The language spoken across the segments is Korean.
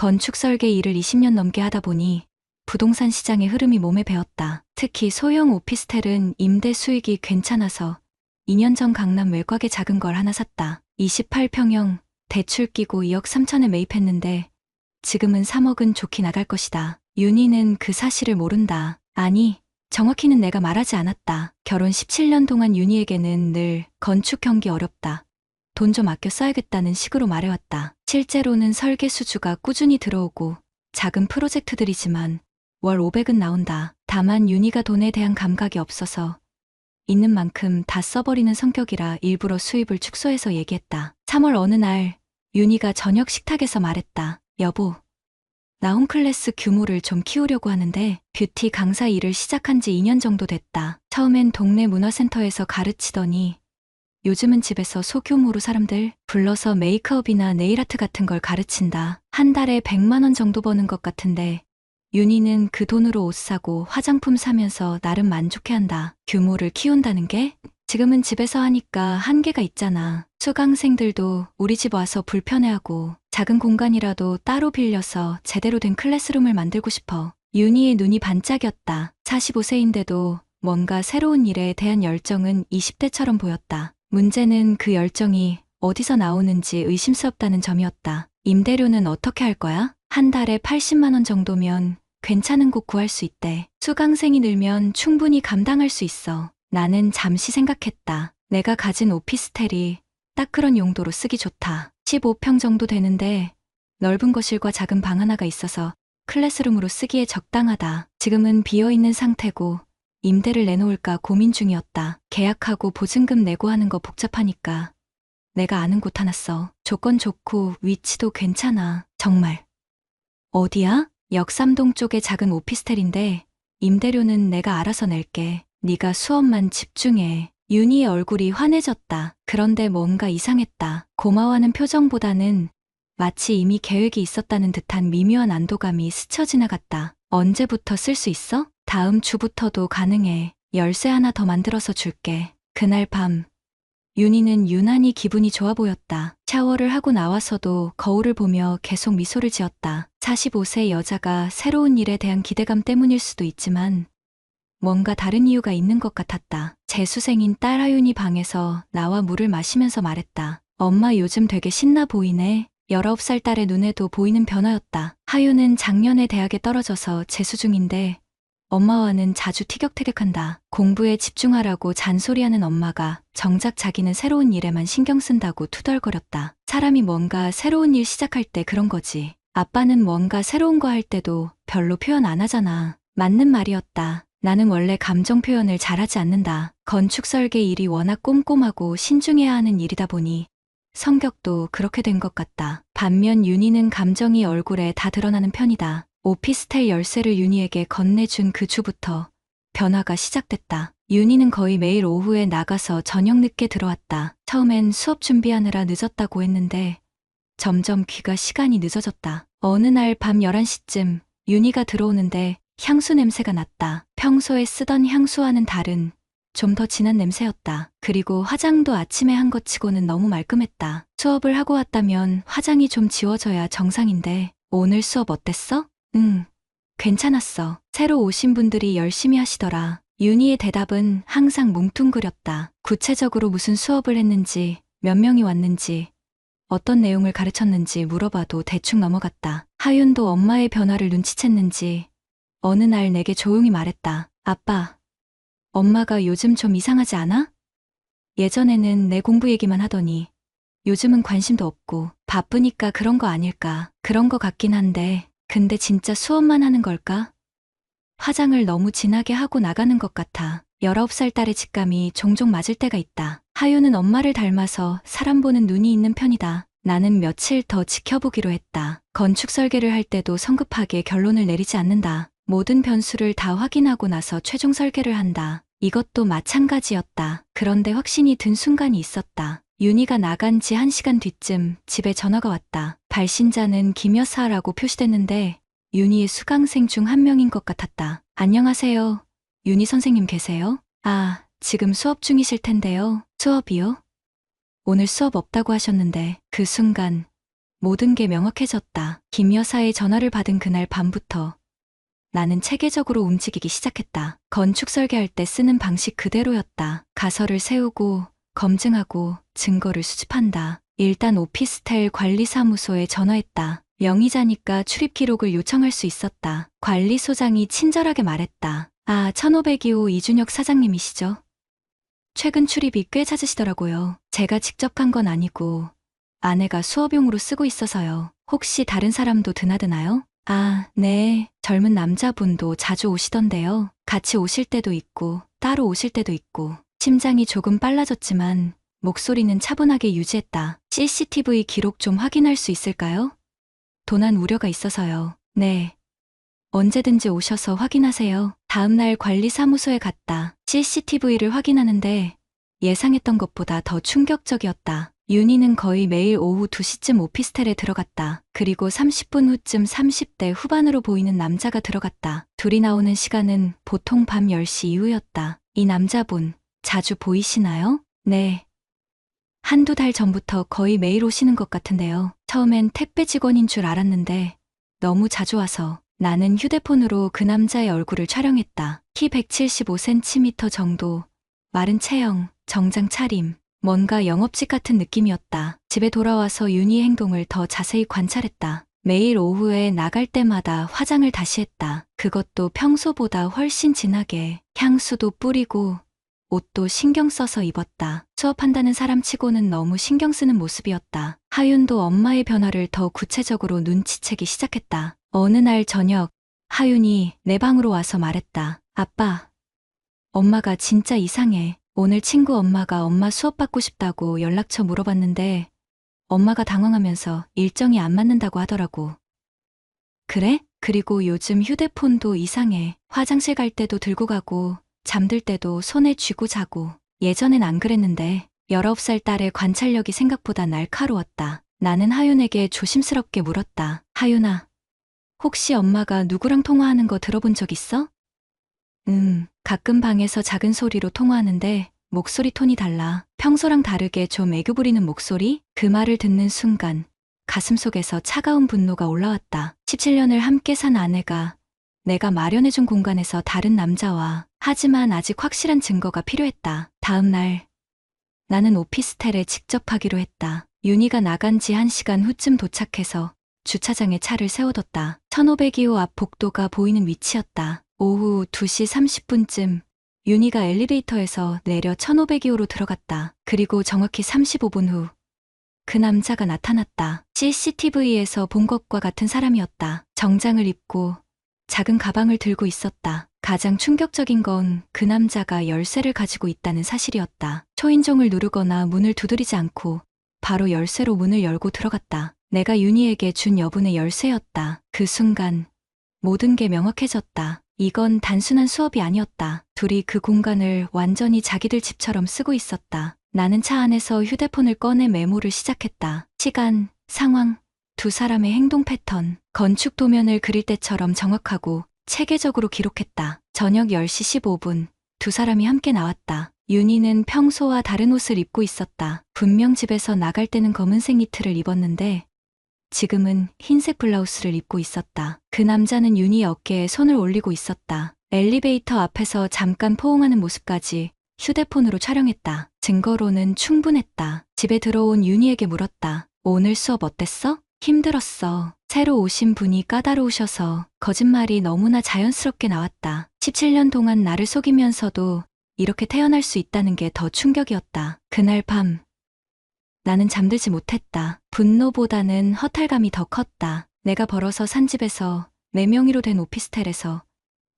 건축 설계 일을 20년 넘게 하다 보니 부동산 시장의 흐름이 몸에 배었다. 특히 소형 오피스텔은 임대 수익이 괜찮아서 2년 전 강남 외곽에 작은 걸 하나 샀다. 28평형 대출 끼고 2억 3천에 매입했는데 지금은 3억은 좋게 나갈 것이다. 윤희는 그 사실을 모른다. 아니, 정확히는 내가 말하지 않았다. 결혼 17년 동안 윤희에게는 늘 건축 경기 어렵다. 돈 좀 아껴 써야겠다는 식으로 말해왔다. 실제로는 설계 수주가 꾸준히 들어오고 작은 프로젝트들이지만 월 500은 나온다. 다만 윤희가 돈에 대한 감각이 없어서 있는 만큼 다 써버리는 성격이라 일부러 수입을 축소해서 얘기했다. 3월 어느 날 윤희가 저녁 식탁에서 말했다. 여보, 나 홈클래스 규모를 좀 키우려고 하는데 뷰티 강사 일을 시작한 지 2년 정도 됐다. 처음엔 동네 문화센터에서 가르치더니 요즘은 집에서 소규모로 사람들 불러서 메이크업이나 네일아트 같은 걸 가르친다. 한 달에 100만 원 정도 버는 것 같은데 윤희는 그 돈으로 옷 사고 화장품 사면서 나름 만족해한다. 규모를 키운다는 게 지금은 집에서 하니까 한계가 있잖아. 수강생들도 우리 집 와서 불편해하고 작은 공간이라도 따로 빌려서 제대로 된 클래스룸을 만들고 싶어. 윤희의 눈이 반짝였다. 45세인데도 뭔가 새로운 일에 대한 열정은 20대처럼 보였다. 문제는 그 열정이 어디서 나오는지 의심스럽다는 점이었다. 임대료는 어떻게 할 거야? 한 달에 80만 원 정도면 괜찮은 곳 구할 수 있대. 수강생이 늘면 충분히 감당할 수 있어. 나는 잠시 생각했다. 내가 가진 오피스텔이 딱 그런 용도로 쓰기 좋다. 15평 정도 되는데 넓은 거실과 작은 방 하나가 있어서 클래스룸으로 쓰기에 적당하다. 지금은 비어있는 상태고 임대를 내놓을까 고민 중이었다. 계약하고 보증금 내고 하는 거 복잡하니까 내가 아는 곳 하나 써. 조건 좋고 위치도 괜찮아. 정말. 어디야? 역삼동 쪽의 작은 오피스텔인데 임대료는 내가 알아서 낼게. 네가 수업만 집중해. 윤희의 얼굴이 환해졌다. 그런데 뭔가 이상했다. 고마워하는 표정보다는 마치 이미 계획이 있었다는 듯한 미묘한 안도감이 스쳐 지나갔다. 언제부터 쓸 수 있어? 다음 주부터도 가능해. 열쇠 하나 더 만들어서 줄게. 그날 밤 윤희는 유난히 기분이 좋아 보였다. 샤워를 하고 나와서도 거울을 보며 계속 미소를 지었다. 45세 여자가 새로운 일에 대한 기대감 때문일 수도 있지만 뭔가 다른 이유가 있는 것 같았다. 재수생인 딸 하윤이 방에서 나와 물을 마시면서 말했다. 엄마 요즘 되게 신나 보이네. 19살 딸의 눈에도 보이는 변화였다. 하윤은 작년에 대학에 떨어져서 재수 중인데 엄마와는 자주 티격태격한다. 공부에 집중하라고 잔소리하는 엄마가 정작 자기는 새로운 일에만 신경 쓴다고 투덜거렸다. 사람이 뭔가 새로운 일 시작할 때 그런 거지. 아빠는 뭔가 새로운 거 할 때도 별로 표현 안 하잖아. 맞는 말이었다. 나는 원래 감정 표현을 잘하지 않는다. 건축 설계 일이 워낙 꼼꼼하고 신중해야 하는 일이다 보니 성격도 그렇게 된 것 같다. 반면 윤희는 감정이 얼굴에 다 드러나는 편이다. 오피스텔 열쇠를 윤희에게 건네준 그 주부터 변화가 시작됐다. 윤희는 거의 매일 오후에 나가서 저녁 늦게 들어왔다. 처음엔 수업 준비하느라 늦었다고 했는데 점점 귀가 시간이 늦어졌다. 어느 날 밤 11시쯤 윤희가 들어오는데 향수 냄새가 났다. 평소에 쓰던 향수와는 다른 좀 더 진한 냄새였다. 그리고 화장도 아침에 한 것 치고는 너무 말끔했다. 수업을 하고 왔다면 화장이 좀 지워져야 정상인데 오늘 수업 어땠어? 응, 괜찮았어. 새로 오신 분들이 열심히 하시더라. 윤희의 대답은 항상 뭉뚱그렸다. 구체적으로 무슨 수업을 했는지, 몇 명이 왔는지, 어떤 내용을 가르쳤는지 물어봐도 대충 넘어갔다. 하윤도 엄마의 변화를 눈치챘는지 어느 날 내게 조용히 말했다. 아빠, 엄마가 요즘 좀 이상하지 않아? 예전에는 내 공부 얘기만 하더니 요즘은 관심도 없고 바쁘니까 그런 거 아닐까. 그런 거 같긴 한데 근데 진짜 수업만 하는 걸까? 화장을 너무 진하게 하고 나가는 것 같아. 19살 딸의 직감이 종종 맞을 때가 있다. 하윤은 엄마를 닮아서 사람 보는 눈이 있는 편이다. 나는 며칠 더 지켜보기로 했다. 건축 설계를 할 때도 성급하게 결론을 내리지 않는다. 모든 변수를 다 확인하고 나서 최종 설계를 한다. 이것도 마찬가지였다. 그런데 확신이 든 순간이 있었다. 윤희가 나간 지 1시간 뒤쯤 집에 전화가 왔다. 발신자는 김 여사라고 표시됐는데 윤희의 수강생 중 한 명인 것 같았다. 안녕하세요. 윤희 선생님 계세요? 아, 지금 수업 중이실 텐데요. 수업이요? 오늘 수업 없다고 하셨는데 그 순간 모든 게 명확해졌다. 김 여사의 전화를 받은 그날 밤부터 나는 체계적으로 움직이기 시작했다. 건축 설계할 때 쓰는 방식 그대로였다. 가설을 세우고 검증하고 증거를 수집한다. 일단 오피스텔 관리사무소에 전화했다. 명의자니까 출입 기록을 요청할 수 있었다. 관리소장이 친절하게 말했다. 아, 1502호 이준혁 사장님이시죠? 최근 출입이 꽤 잦으시더라고요. 제가 직접 간 건 아니고 아내가 수업용으로 쓰고 있어서요. 혹시 다른 사람도 드나드나요? 아, 네. 젊은 남자분도 자주 오시던데요. 같이 오실 때도 있고 따로 오실 때도 있고. 심장이 조금 빨라졌지만 목소리는 차분하게 유지했다. CCTV 기록 좀 확인할 수 있을까요? 도난 우려가 있어서요. 네. 언제든지 오셔서 확인하세요. 다음날 관리사무소에 갔다. CCTV를 확인하는데 예상했던 것보다 더 충격적이었다. 윤희는 거의 매일 오후 2시쯤 오피스텔에 들어갔다. 그리고 30분 후쯤 30대 후반으로 보이는 남자가 들어갔다. 둘이 나오는 시간은 보통 밤 10시 이후였다. 이 남자분 자주 보이시나요? 네. 한두 달 전부터 거의 매일 오시는 것 같은데요. 처음엔 택배 직원인 줄 알았는데 너무 자주 와서 나는 휴대폰으로 그 남자의 얼굴을 촬영했다. 키 175cm 정도, 마른 체형, 정장 차림, 뭔가 영업직 같은 느낌이었다. 집에 돌아와서 윤희의 행동을 더 자세히 관찰했다. 매일 오후에 나갈 때마다 화장을 다시 했다. 그것도 평소보다 훨씬 진하게 향수도 뿌리고 옷도 신경 써서 입었다. 수업한다는 사람치고는 너무 신경 쓰는 모습이었다. 하윤도 엄마의 변화를 더 구체적으로 눈치채기 시작했다. 어느 날 저녁, 하윤이 내 방으로 와서 말했다. 아빠, 엄마가 진짜 이상해. 오늘 친구 엄마가 엄마 수업 받고 싶다고 연락처 물어봤는데 엄마가 당황하면서 일정이 안 맞는다고 하더라고. 그래? 그리고 요즘 휴대폰도 이상해. 화장실 갈 때도 들고 가고 잠들 때도 손에 쥐고 자고. 예전엔 안 그랬는데 19살 딸의 관찰력이 생각보다 날카로웠다. 나는 하윤에게 조심스럽게 물었다. 하윤아, 혹시 엄마가 누구랑 통화하는 거 들어본 적 있어? 가끔 방에서 작은 소리로 통화하는데 목소리 톤이 달라. 평소랑 다르게 좀 애교 부리는 목소리? 그 말을 듣는 순간 가슴속에서 차가운 분노가 올라왔다. 17년을 함께 산 아내가 내가 마련해준 공간에서 다른 남자와 하지만 아직 확실한 증거가 필요했다. 다음 날 나는 오피스텔에 직접 가기로 했다. 윤희가 나간 지 1시간 후쯤 도착해서 주차장에 차를 세워뒀다. 1502호 앞 복도가 보이는 위치였다. 오후 2시 30분쯤 윤희가 엘리베이터에서 내려 1502호로 들어갔다. 그리고 정확히 35분 후 그 남자가 나타났다. CCTV에서 본 것과 같은 사람이었다. 정장을 입고 작은 가방을 들고 있었다. 가장 충격적인 건 그 남자가 열쇠를 가지고 있다는 사실이었다. 초인종을 누르거나 문을 두드리지 않고 바로 열쇠로 문을 열고 들어갔다. 내가 윤희에게 준 여분의 열쇠였다. 그 순간 모든 게 명확해졌다. 이건 단순한 수업이 아니었다. 둘이 그 공간을 완전히 자기들 집처럼 쓰고 있었다. 나는 차 안에서 휴대폰을 꺼내 메모를 시작했다. 시간, 상황, 두 사람의 행동 패턴, 건축 도면을 그릴 때처럼 정확하고 체계적으로 기록했다. 저녁 10시 15분, 두 사람이 함께 나왔다. 윤희는 평소와 다른 옷을 입고 있었다. 분명 집에서 나갈 때는 검은색 니트를 입었는데 지금은 흰색 블라우스를 입고 있었다. 그 남자는 윤희의 어깨에 손을 올리고 있었다. 엘리베이터 앞에서 잠깐 포옹하는 모습까지 휴대폰으로 촬영했다. 증거로는 충분했다. 집에 들어온 윤희에게 물었다. 오늘 수업 어땠어? 힘들었어. 새로 오신 분이 까다로우셔서 거짓말이 너무나 자연스럽게 나왔다. 17년 동안 나를 속이면서도 이렇게 태어날 수 있다는 게 더 충격이었다. 그날 밤 나는 잠들지 못했다. 분노보다는 허탈감이 더 컸다. 내가 벌어서 산 집에서 내 명의로 된 오피스텔에서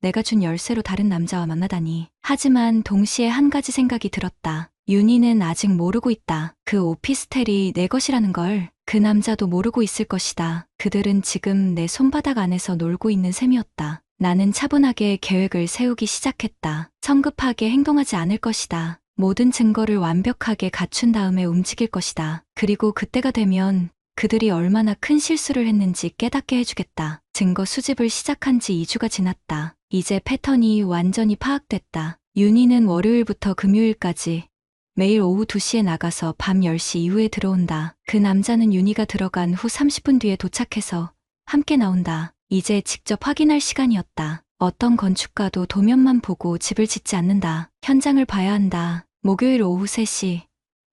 내가 준 열쇠로 다른 남자와 만나다니. 하지만 동시에 한 가지 생각이 들었다. 윤희는 아직 모르고 있다. 그 오피스텔이 내 것이라는 걸. 그 남자도 모르고 있을 것이다. 그들은 지금 내 손바닥 안에서 놀고 있는 셈이었다. 나는 차분하게 계획을 세우기 시작했다. 성급하게 행동하지 않을 것이다. 모든 증거를 완벽하게 갖춘 다음에 움직일 것이다. 그리고 그때가 되면 그들이 얼마나 큰 실수를 했는지 깨닫게 해주겠다. 증거 수집을 시작한 지 2주가 지났다. 이제 패턴이 완전히 파악됐다. 윤희는 월요일부터 금요일까지 매일 오후 2시에 나가서 밤 10시 이후에 들어온다. 그 남자는 윤희가 들어간 후 30분 뒤에 도착해서 함께 나온다. 이제 직접 확인할 시간이었다. 어떤 건축가도 도면만 보고 집을 짓지 않는다. 현장을 봐야 한다. 목요일 오후 3시.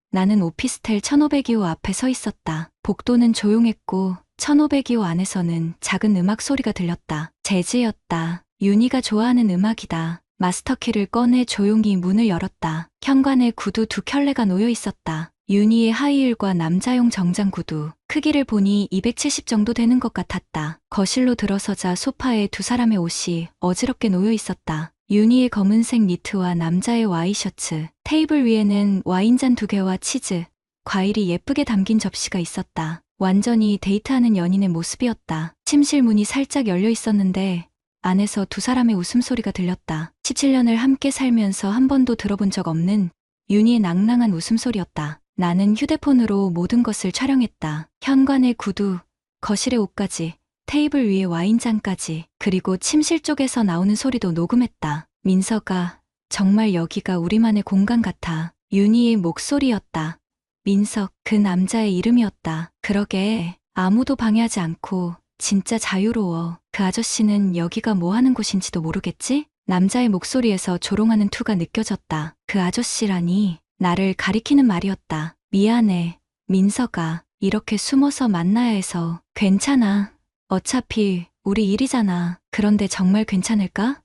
나는 오피스텔 1502호 앞에 서 있었다. 복도는 조용했고 1502호 안에서는 작은 음악 소리가 들렸다. 재즈였다. 윤희가 좋아하는 음악이다. 마스터키를 꺼내 조용히 문을 열었다. 현관에 구두 2켤레가 놓여 있었다. 윤희의 하이힐과 남자용 정장 구두. 크기를 보니 270 정도 되는 것 같았다. 거실로 들어서자 소파에 두 사람의 옷이 어지럽게 놓여 있었다. 윤희의 검은색 니트와 남자의 와이셔츠. 테이블 위에는 와인잔 2개와 치즈, 과일이 예쁘게 담긴 접시가 있었다. 완전히 데이트하는 연인의 모습이었다. 침실 문이 살짝 열려 있었는데 안에서 두 사람의 웃음소리가 들렸다. 17년을 함께 살면서 한 번도 들어본 적 없는 윤희의 낭낭한 웃음소리였다. 나는 휴대폰으로 모든 것을 촬영했다. 현관의 구두, 거실의 옷까지, 테이블 위에 와인잔까지, 그리고 침실 쪽에서 나오는 소리도 녹음했다. 민서가, 정말 여기가 우리만의 공간 같아. 윤희의 목소리였다. 민석, 그 남자의 이름이었다. 그러게, 아무도 방해하지 않고 진짜 자유로워. 그 아저씨는 여기가 뭐 하는 곳인지도 모르겠지? 남자의 목소리에서 조롱하는 투가 느껴졌다. 그 아저씨라니, 나를 가리키는 말이었다. 미안해, 민서가. 이렇게 숨어서 만나야 해서. 괜찮아. 어차피 우리 일이잖아. 그런데 정말 괜찮을까?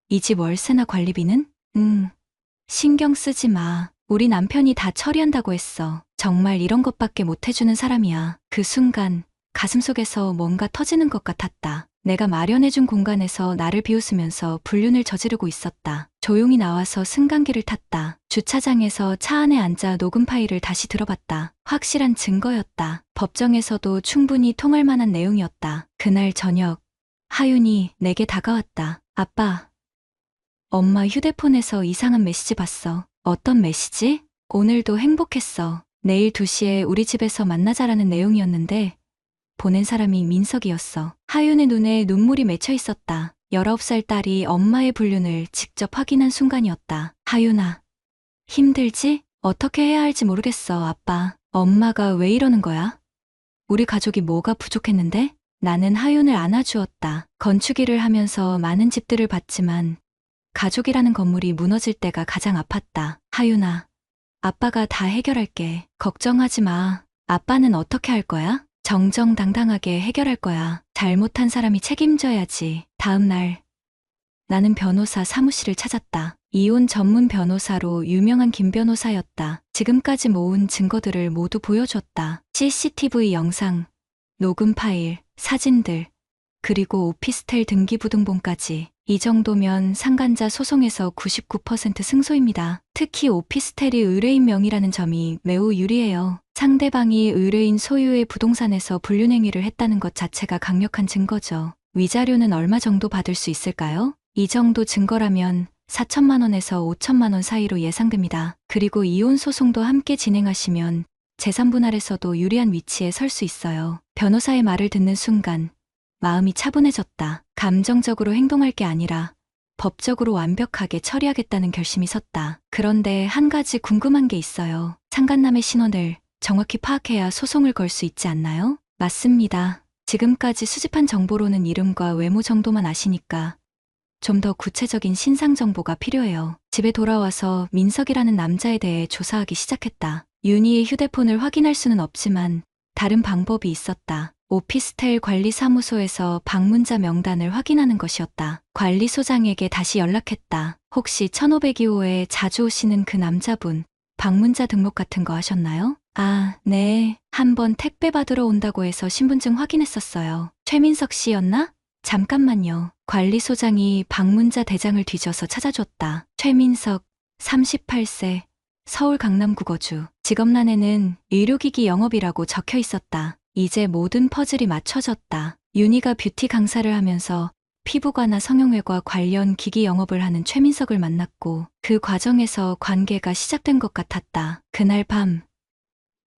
이 집 월세나 관리비는? 신경 쓰지 마. 우리 남편이 다 처리한다고 했어. 정말 이런 것밖에 못 해주는 사람이야. 그 순간 가슴속에서 뭔가 터지는 것 같았다. 내가 마련해준 공간에서 나를 비웃으면서 불륜을 저지르고 있었다. 조용히 나와서 승강기를 탔다. 주차장에서 차 안에 앉아 녹음 파일을 다시 들어봤다. 확실한 증거였다. 법정에서도 충분히 통할 만한 내용이었다. 그날 저녁, 하윤이 내게 다가왔다. 아빠, 엄마 휴대폰에서 이상한 메시지 봤어. 어떤 메시지? 오늘도 행복했어. 내일 2시에 우리 집에서 만나자라는 내용이었는데 보낸 사람이 민석이었어. 하윤의 눈에 눈물이 맺혀 있었다. 19살 딸이 엄마의 불륜을 직접 확인한 순간이었다. 하윤아, 힘들지? 어떻게 해야 할지 모르겠어, 아빠. 엄마가 왜 이러는 거야? 우리 가족이 뭐가 부족했는데? 나는 하윤을 안아주었다. 건축일을 하면서 많은 집들을 봤지만 가족이라는 건물이 무너질 때가 가장 아팠다. 하윤아, 아빠가 다 해결할게. 걱정하지 마. 아빠는 어떻게 할 거야? 정정당당하게 해결할 거야. 잘못한 사람이 책임져야지. 다음 날, 나는 변호사 사무실을 찾았다. 이혼 전문 변호사로 유명한 김 변호사였다. 지금까지 모은 증거들을 모두 보여줬다. CCTV 영상, 녹음 파일, 사진들, 그리고 오피스텔 등기부등본까지. 이 정도면 상간자 소송에서 99% 승소입니다. 특히 오피스텔이 의뢰인 명의라는 점이 매우 유리해요. 상대방이 의뢰인 소유의 부동산에서 불륜행위를 했다는 것 자체가 강력한 증거죠. 위자료는 얼마 정도 받을 수 있을까요? 이 정도 증거라면 4천만 원에서 5천만 원 사이로 예상됩니다. 그리고 이혼 소송도 함께 진행하시면 재산 분할에서도 유리한 위치에 설 수 있어요. 변호사의 말을 듣는 순간 마음이 차분해졌다. 감정적으로 행동할 게 아니라 법적으로 완벽하게 처리하겠다는 결심이 섰다. 그런데 한 가지 궁금한 게 있어요. 상간남의 신원을 정확히 파악해야 소송을 걸 수 있지 않나요? 맞습니다. 지금까지 수집한 정보로는 이름과 외모 정도만 아시니까 좀 더 구체적인 신상 정보가 필요해요. 집에 돌아와서 민석이라는 남자에 대해 조사하기 시작했다. 윤희의 휴대폰을 확인할 수는 없지만 다른 방법이 있었다. 오피스텔 관리사무소에서 방문자 명단을 확인하는 것이었다. 관리소장에게 다시 연락했다. 혹시 1502호에 자주 오시는 그 남자분, 방문자 등록 같은 거 하셨나요? 아, 네. 한번 택배 받으러 온다고 해서 신분증 확인했었어요. 최민석 씨였나? 잠깐만요. 관리소장이 방문자 대장을 뒤져서 찾아줬다. 최민석, 38세, 서울 강남구거주. 직업란에는 의료기기 영업이라고 적혀 있었다. 이제 모든 퍼즐이 맞춰졌다. 윤희가 뷰티 강사를 하면서 피부과나 성형외과 관련 기기 영업을 하는 최민석을 만났고 그 과정에서 관계가 시작된 것 같았다. 그날 밤,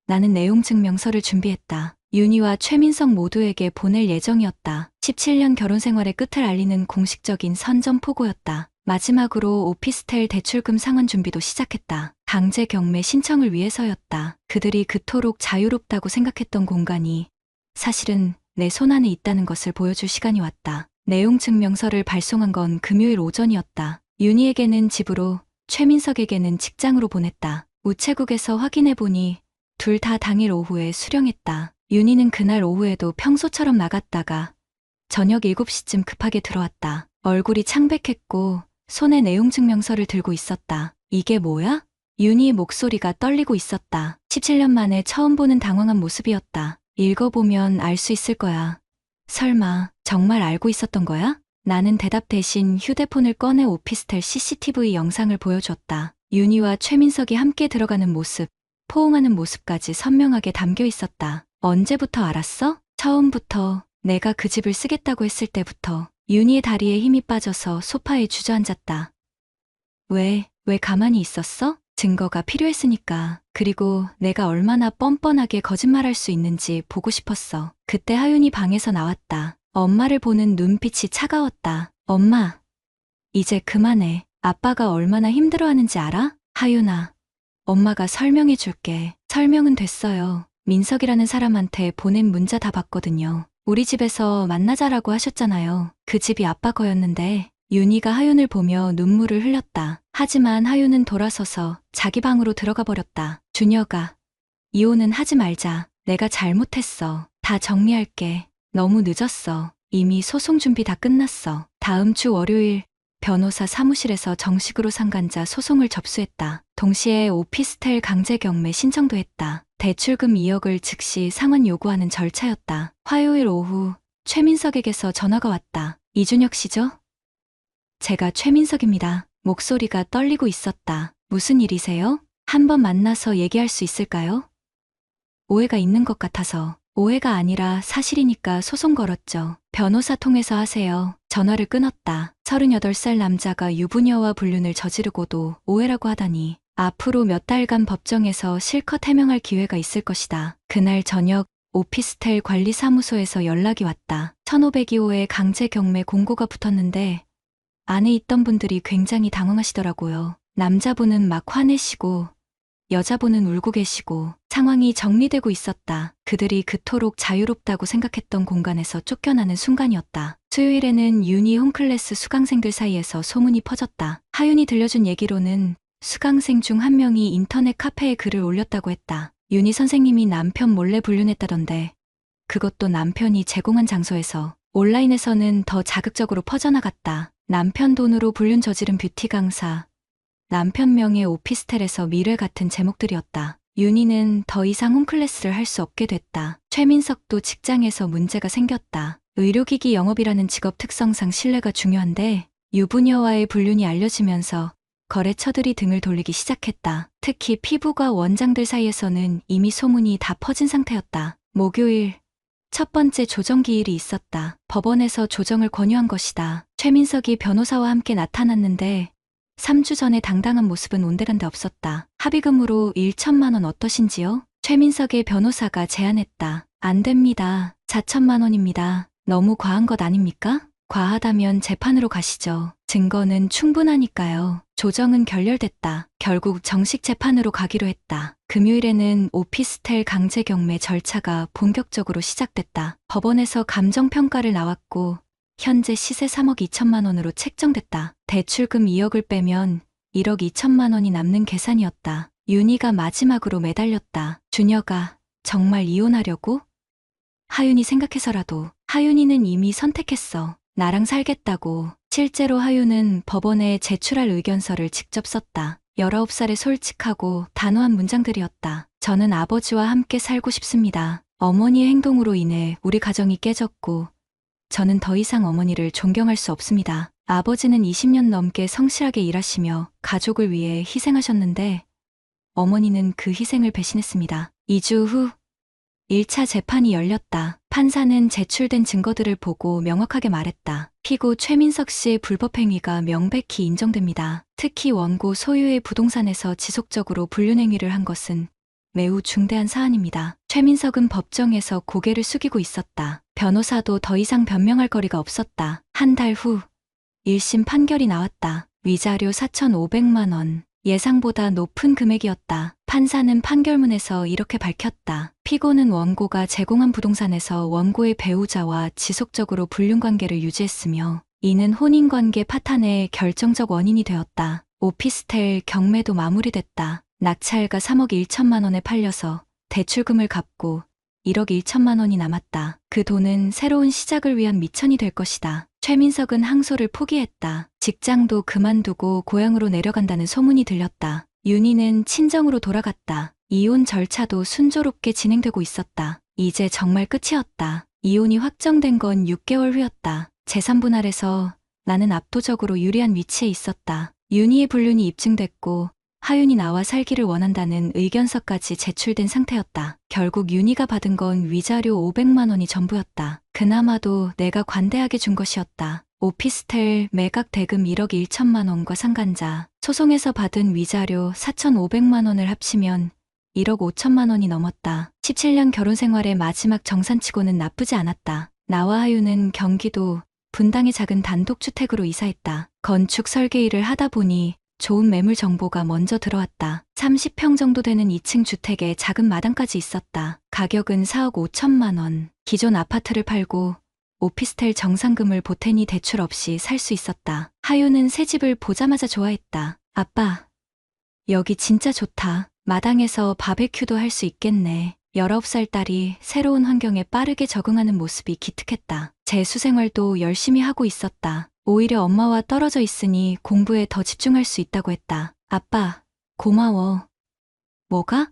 나는 내용 증명서를 준비했다. 윤희와 최민석 모두에게 보낼 예정이었다. 17년 결혼 생활의 끝을 알리는 공식적인 선전포고였다. 마지막으로 오피스텔 대출금 상환 준비도 시작했다. 강제 경매 신청을 위해서였다. 그들이 그토록 자유롭다고 생각했던 공간이 사실은 내 손안에 있다는 것을 보여줄 시간이 왔다. 내용 증명서를 발송한 건 금요일 오전이었다. 윤희에게는 집으로, 최민석에게는 직장으로 보냈다. 우체국에서 확인해보니 둘 다 당일 오후에 수령했다. 윤희는 그날 오후에도 평소처럼 나갔다가 저녁 7시쯤 급하게 들어왔다. 얼굴이 창백했고 손에 내용 증명서를 들고 있었다. 이게 뭐야? 윤희의 목소리가 떨리고 있었다. 17년 만에 처음 보는 당황한 모습이었다. 읽어보면 알 수 있을 거야. 설마 정말 알고 있었던 거야? 나는 대답 대신 휴대폰을 꺼내 오피스텔 CCTV 영상을 보여줬다. 윤희와 최민석이 함께 들어가는 모습, 포옹하는 모습까지 선명하게 담겨 있었다. 언제부터 알았어? 처음부터. 내가 그 집을 쓰겠다고 했을 때부터. 윤희의 다리에 힘이 빠져서 소파에 주저앉았다. 왜 가만히 있었어? 증거가 필요했으니까. 그리고 내가 얼마나 뻔뻔하게 거짓말할 수 있는지 보고 싶었어. 그때 하윤이 방에서 나왔다. 엄마를 보는 눈빛이 차가웠다. 엄마, 이제 그만해. 아빠가 얼마나 힘들어하는지 알아? 하윤아, 엄마가 설명해 줄게. 설명은 됐어요. 민석이라는 사람한테 보낸 문자 다 봤거든요. 우리 집에서 만나자라고 하셨잖아요. 그 집이 아빠 거였는데. 윤희가 하윤을 보며 눈물을 흘렸다. 하지만 하윤은 돌아서서 자기 방으로 들어가 버렸다. 준혁아, 이혼은 하지 말자. 내가 잘못했어. 다 정리할게. 너무 늦었어. 이미 소송 준비 다 끝났어. 다음 주 월요일 변호사 사무실에서 정식으로 상간자 소송을 접수했다. 동시에 오피스텔 강제 경매 신청도 했다. 대출금 2억을 즉시 상환 요구하는 절차였다. 화요일 오후 최민석에게서 전화가 왔다. 이준혁 씨죠? 제가 최민석입니다. 목소리가 떨리고 있었다. 무슨 일이세요? 한번 만나서 얘기할 수 있을까요? 오해가 있는 것 같아서. 오해가 아니라 사실이니까 소송 걸었죠. 변호사 통해서 하세요. 전화를 끊었다. 38살 남자가 유부녀와 불륜을 저지르고도 오해라고 하다니. 앞으로 몇 달간 법정에서 실컷 해명할 기회가 있을 것이다. 그날 저녁 오피스텔 관리사무소에서 연락이 왔다. 1502호에 강제 경매 공고가 붙었는데 안에 있던 분들이 굉장히 당황하시더라고요. 남자분은 막 화내시고 여자분은 울고 계시고 상황이 정리되고 있었다. 그들이 그토록 자유롭다고 생각했던 공간에서 쫓겨나는 순간이었다. 수요일에는 윤희 홈클래스 수강생들 사이에서 소문이 퍼졌다. 하윤이 들려준 얘기로는 수강생 중 한 명이 인터넷 카페에 글을 올렸다고 했다. 윤희 선생님이 남편 몰래 불륜했다던데 그것도 남편이 제공한 장소에서. 온라인에서는 더 자극적으로 퍼져나갔다. 남편 돈으로 불륜 저지른 뷰티 강사, 남편 명의 오피스텔에서 미래 같은 제목들이었다. 윤희는 더 이상 홈클래스를 할 수 없게 됐다. 최민석도 직장에서 문제가 생겼다. 의료기기 영업이라는 직업 특성상 신뢰가 중요한데 유부녀와의 불륜이 알려지면서 거래처들이 등을 돌리기 시작했다. 특히 피부과 원장들 사이에서는 이미 소문이 다 퍼진 상태였다. 목요일 첫 번째 조정 기일이 있었다. 법원에서 조정을 권유한 것이다. 최민석이 변호사와 함께 나타났는데 3주 전에 당당한 모습은 온데간데 없었다. 합의금으로 1천만 원 어떠신지요? 최민석의 변호사가 제안했다. 안 됩니다. 4천만 원입니다. 너무 과한 것 아닙니까? 과하다면 재판으로 가시죠. 증거는 충분하니까요. 조정은 결렬됐다. 결국 정식 재판으로 가기로 했다. 금요일에는 오피스텔 강제 경매 절차가 본격적으로 시작됐다. 법원에서 감정평가를 나왔고 현재 시세 3억 2천만 원으로 책정됐다. 대출금 2억을 빼면 1억 2천만 원이 남는 계산이었다. 윤희가 마지막으로 매달렸다. 준혁아, 정말 이혼하려고? 하윤이 생각해서라도. 하윤이는 이미 선택했어. 나랑 살겠다고. 실제로 하윤은 법원에 제출할 의견서를 직접 썼다. 19살의 솔직하고 단호한 문장들이었다. 저는 아버지와 함께 살고 싶습니다. 어머니의 행동으로 인해 우리 가정이 깨졌고 저는 더 이상 어머니를 존경할 수 없습니다. 아버지는 20년 넘게 성실하게 일하시며 가족을 위해 희생하셨는데 어머니는 그 희생을 배신했습니다. 2주 후 1차 재판이 열렸다. 판사는 제출된 증거들을 보고 명확하게 말했다. 피고 최민석 씨의 불법 행위가 명백히 인정됩니다. 특히 원고 소유의 부동산에서 지속적으로 불륜 행위를 한 것은 매우 중대한 사안입니다. 최민석은 법정에서 고개를 숙이고 있었다. 변호사도 더 이상 변명할 거리가 없었다. 한 달 후 1심 판결이 나왔다. 위자료 4,500만 원, 예상보다 높은 금액이었다. 판사는 판결문에서 이렇게 밝혔다. 피고는 원고가 제공한 부동산에서 원고의 배우자와 지속적으로 불륜관계를 유지했으며 이는 혼인관계 파탄의 결정적 원인이 되었다. 오피스텔 경매도 마무리됐다. 낙찰가 3억 1천만 원에 팔려서 대출금을 갚고 1억 1천만 원이 남았다. 그 돈은 새로운 시작을 위한 미천이 될 것이다. 최민석은 항소를 포기했다. 직장도 그만두고 고향으로 내려간다는 소문이 들렸다. 윤희는 친정으로 돌아갔다. 이혼 절차도 순조롭게 진행되고 있었다. 이제 정말 끝이었다. 이혼이 확정된 건 6개월 후였다. 재산분할에서 나는 압도적으로 유리한 위치에 있었다. 윤희의 불륜이 입증됐고 하윤이 나와 살기를 원한다는 의견서까지 제출된 상태였다. 결국 윤희가 받은 건 위자료 500만 원이 전부였다. 그나마도 내가 관대하게 준 것이었다. 오피스텔 매각 대금 1억 1천만 원과 상간자, 소송에서 받은 위자료 4,500만 원을 합치면 1억 5천만 원이 넘었다. 17년 결혼 생활의 마지막 정산치고는 나쁘지 않았다. 나와 하윤은 경기도 분당의 작은 단독주택으로 이사했다. 건축 설계 일을 하다 보니 좋은 매물 정보가 먼저 들어왔다. 30평 정도 되는 2층 주택에 작은 마당까지 있었다. 가격은 4억 5천만 원. 기존 아파트를 팔고 오피스텔 정상금을 보태니 대출 없이 살 수 있었다. 하윤은 새 집을 보자마자 좋아했다. 아빠, 여기 진짜 좋다. 마당에서 바베큐도 할 수 있겠네. 19살 딸이 새로운 환경에 빠르게 적응하는 모습이 기특했다. 재수생활도 열심히 하고 있었다. 오히려 엄마와 떨어져 있으니 공부에 더 집중할 수 있다고 했다. 아빠, 고마워. 뭐가?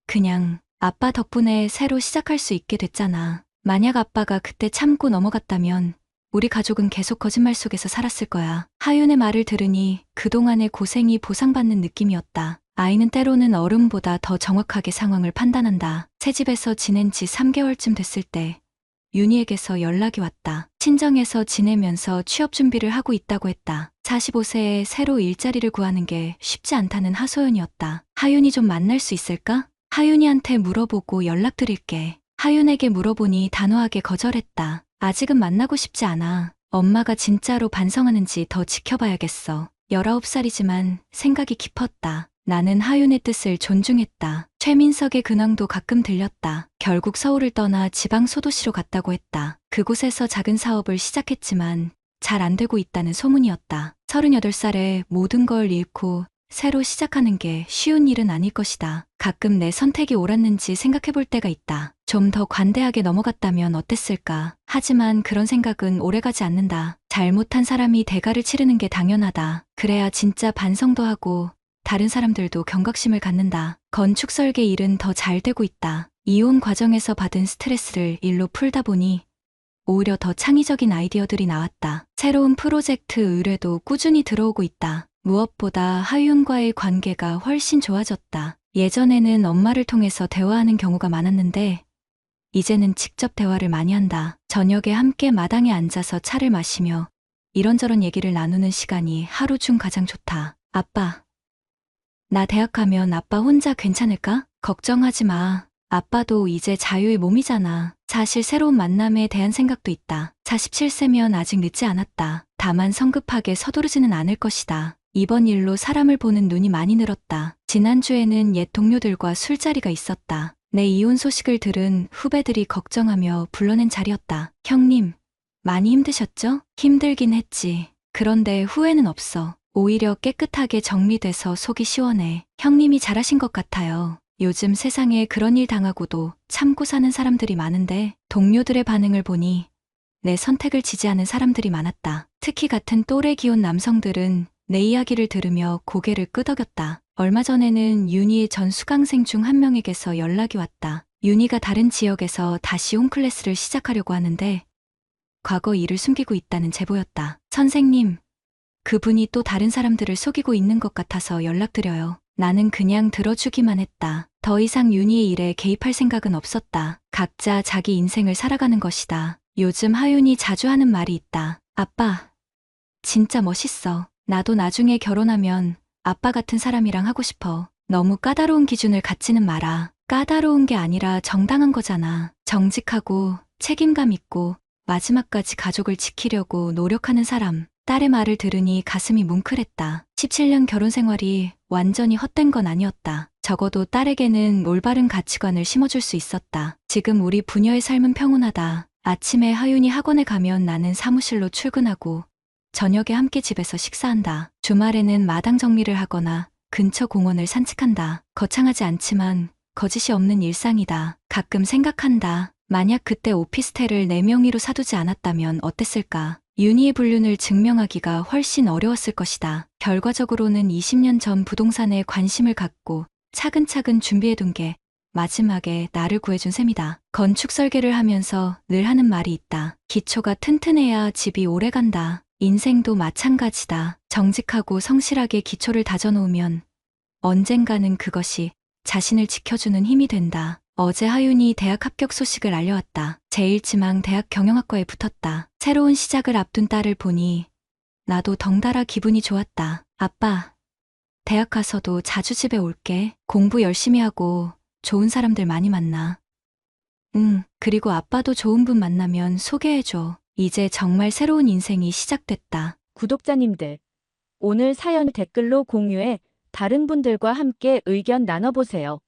그냥 아빠 덕분에 새로 시작할 수 있게 됐잖아. 만약 아빠가 그때 참고 넘어갔다면 우리 가족은 계속 거짓말 속에서 살았을 거야. 하윤의 말을 들으니 그동안의 고생이 보상받는 느낌이었다. 아이는 때로는 어른보다 더 정확하게 상황을 판단한다. 새 집에서 지낸 지 3개월쯤 됐을 때 윤희에게서 연락이 왔다. 친정에서 지내면서 취업 준비를 하고 있다고 했다. 45세에 새로 일자리를 구하는 게 쉽지 않다는 하소연이었다. 하윤이 좀 만날 수 있을까? 하윤이한테 물어보고 연락드릴게. 하윤에게 물어보니 단호하게 거절했다. 아직은 만나고 싶지 않아. 엄마가 진짜로 반성하는지 더 지켜봐야겠어. 19살이지만 생각이 깊었다. 나는 하윤의 뜻을 존중했다. 최민석의 근황도 가끔 들렸다. 결국 서울을 떠나 지방 소도시로 갔다고 했다. 그곳에서 작은 사업을 시작했지만 잘 안 되고 있다는 소문이었다. 38살에 모든 걸 잃고 새로 시작하는 게 쉬운 일은 아닐 것이다. 가끔 내 선택이 옳았는지 생각해 볼 때가 있다. 좀 더 관대하게 넘어갔다면 어땠을까? 하지만 그런 생각은 오래가지 않는다. 잘못한 사람이 대가를 치르는 게 당연하다. 그래야 진짜 반성도 하고 다른 사람들도 경각심을 갖는다. 건축 설계 일은 더 잘 되고 있다. 이혼 과정에서 받은 스트레스를 일로 풀다 보니 오히려 더 창의적인 아이디어들이 나왔다. 새로운 프로젝트 의뢰도 꾸준히 들어오고 있다. 무엇보다 하윤과의 관계가 훨씬 좋아졌다. 예전에는 엄마를 통해서 대화하는 경우가 많았는데 이제는 직접 대화를 많이 한다. 저녁에 함께 마당에 앉아서 차를 마시며 이런저런 얘기를 나누는 시간이 하루 중 가장 좋다. 아빠, 나 대학 가면 아빠 혼자 괜찮을까? 걱정하지 마. 아빠도 이제 자유의 몸이잖아. 사실 새로운 만남에 대한 생각도 있다. 47세면 아직 늦지 않았다. 다만 성급하게 서두르지는 않을 것이다. 이번 일로 사람을 보는 눈이 많이 늘었다. 지난주에는 옛 동료들과 술자리가 있었다. 내 이혼 소식을 들은 후배들이 걱정하며 불러낸 자리였다. 형님, 많이 힘드셨죠? 힘들긴 했지. 그런데 후회는 없어. 오히려 깨끗하게 정리돼서 속이 시원해. 형님이 잘하신 것 같아요. 요즘 세상에 그런 일 당하고도 참고 사는 사람들이 많은데 동료들의 반응을 보니 내 선택을 지지하는 사람들이 많았다. 특히 같은 또래 기혼 남성들은 내 이야기를 들으며 고개를 끄덕였다. 얼마 전에는 윤희의 전 수강생 중 한 명에게서 연락이 왔다. 윤희가 다른 지역에서 다시 홈클래스를 시작하려고 하는데 과거 일을 숨기고 있다는 제보였다. 선생님, 그분이 또 다른 사람들을 속이고 있는 것 같아서 연락드려요. 나는 그냥 들어주기만 했다. 더 이상 윤희의 일에 개입할 생각은 없었다. 각자 자기 인생을 살아가는 것이다. 요즘 하윤이 자주 하는 말이 있다. 아빠, 진짜 멋있어. 나도 나중에 결혼하면 아빠 같은 사람이랑 하고 싶어. 너무 까다로운 기준을 갖지는 마라. 까다로운 게 아니라 정당한 거잖아. 정직하고 책임감 있고 마지막까지 가족을 지키려고 노력하는 사람. 딸의 말을 들으니 가슴이 뭉클했다. 17년 결혼 생활이 완전히 헛된 건 아니었다. 적어도 딸에게는 올바른 가치관을 심어줄 수 있었다. 지금 우리 부녀의 삶은 평온하다. 아침에 하윤이 학원에 가면 나는 사무실로 출근하고 저녁에 함께 집에서 식사한다. 주말에는 마당 정리를 하거나 근처 공원을 산책한다. 거창하지 않지만 거짓이 없는 일상이다. 가끔 생각한다. 만약 그때 오피스텔을 내 명의로 사두지 않았다면 어땠을까? 윤희의 불륜을 증명하기가 훨씬 어려웠을 것이다. 결과적으로는 20년 전 부동산에 관심을 갖고 차근차근 준비해둔 게 마지막에 나를 구해준 셈이다. 건축 설계를 하면서 늘 하는 말이 있다. 기초가 튼튼해야 집이 오래간다. 인생도 마찬가지다. 정직하고 성실하게 기초를 다져놓으면 언젠가는 그것이 자신을 지켜주는 힘이 된다. 어제 하윤이 대학 합격 소식을 알려왔다. 제1지망 대학 경영학과에 붙었다. 새로운 시작을 앞둔 딸을 보니 나도 덩달아 기분이 좋았다. 아빠, 대학 가서도 자주 집에 올게. 공부 열심히 하고 좋은 사람들 많이 만나. 응, 그리고 아빠도 좋은 분 만나면 소개해줘. 이제 정말 새로운 인생이 시작됐다. 구독자님들, 오늘 사연 댓글로 공유해 다른 분들과 함께 의견 나눠보세요.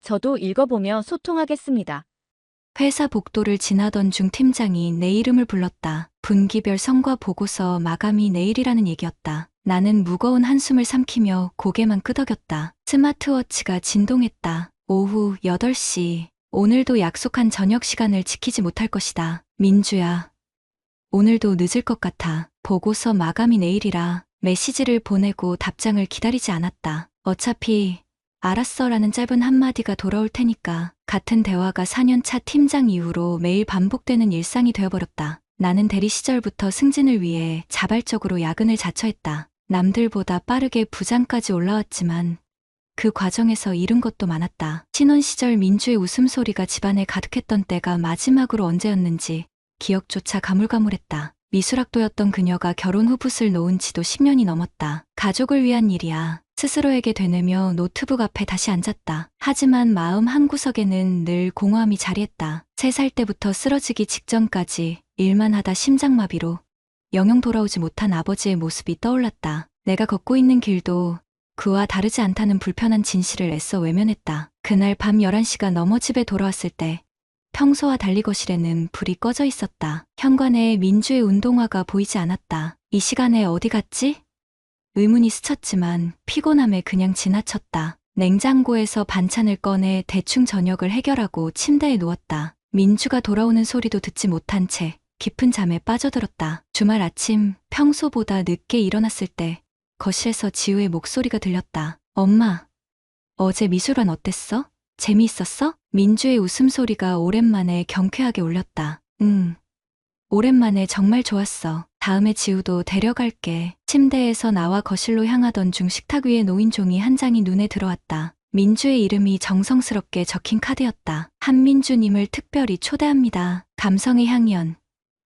저도 읽어보며 소통하겠습니다. 회사 복도를 지나던 중 팀장이 내 이름을 불렀다. 분기별 성과 보고서 마감이 내일이라는 얘기였다. 나는 무거운 한숨을 삼키며 고개만 끄덕였다. 스마트워치가 진동했다. 오후 8시. 오늘도 약속한 저녁 시간을 지키지 못할 것이다. 민주야. 오늘도 늦을 것 같아. 보고서 마감이 내일이라 메시지를 보내고 답장을 기다리지 않았다. 어차피 알았어 라는 짧은 한마디가 돌아올 테니까. 같은 대화가 4년차 팀장 이후로 매일 반복되는 일상이 되어버렸다. 나는 대리 시절부터 승진을 위해 자발적으로 야근을 자처했다. 남들보다 빠르게 부장까지 올라왔지만 그 과정에서 잃은 것도 많았다. 신혼 시절 민주의 웃음소리가 집안에 가득했던 때가 마지막으로 언제였는지 기억조차 가물가물했다. 미술학도였던 그녀가 결혼 후 붓을 놓은 지도 10년이 넘었다. 가족을 위한 일이야. 스스로에게 되뇌며 노트북 앞에 다시 앉았다. 하지만 마음 한구석에는 늘 공허함이 자리했다. 3살 때부터 쓰러지기 직전까지 일만 하다 심장마비로 영영 돌아오지 못한 아버지의 모습이 떠올랐다. 내가 걷고 있는 길도 그와 다르지 않다는 불편한 진실을 애써 외면했다. 그날 밤 11시가 넘어 집에 돌아왔을 때 평소와 달리 거실에는 불이 꺼져 있었다. 현관에 민주의 운동화가 보이지 않았다. 이 시간에 어디 갔지? 의문이 스쳤지만 피곤함에 그냥 지나쳤다. 냉장고에서 반찬을 꺼내 대충 저녁을 해결하고 침대에 누웠다. 민주가 돌아오는 소리도 듣지 못한 채 깊은 잠에 빠져들었다. 주말 아침 평소보다 늦게 일어났을 때 거실에서 지우의 목소리가 들렸다. 엄마, 어제 미술관 어땠어? 재미있었어? 민주의 웃음소리가 오랜만에 경쾌하게 울렸다. 오랜만에 정말 좋았어. 다음에 지우도 데려갈게. 침대에서 나와 거실로 향하던 중 식탁 위에 놓인 종이 한 장이 눈에 들어왔다. 민주의 이름이 정성스럽게 적힌 카드였다. 한민주님을 특별히 초대합니다. 감성의 향연.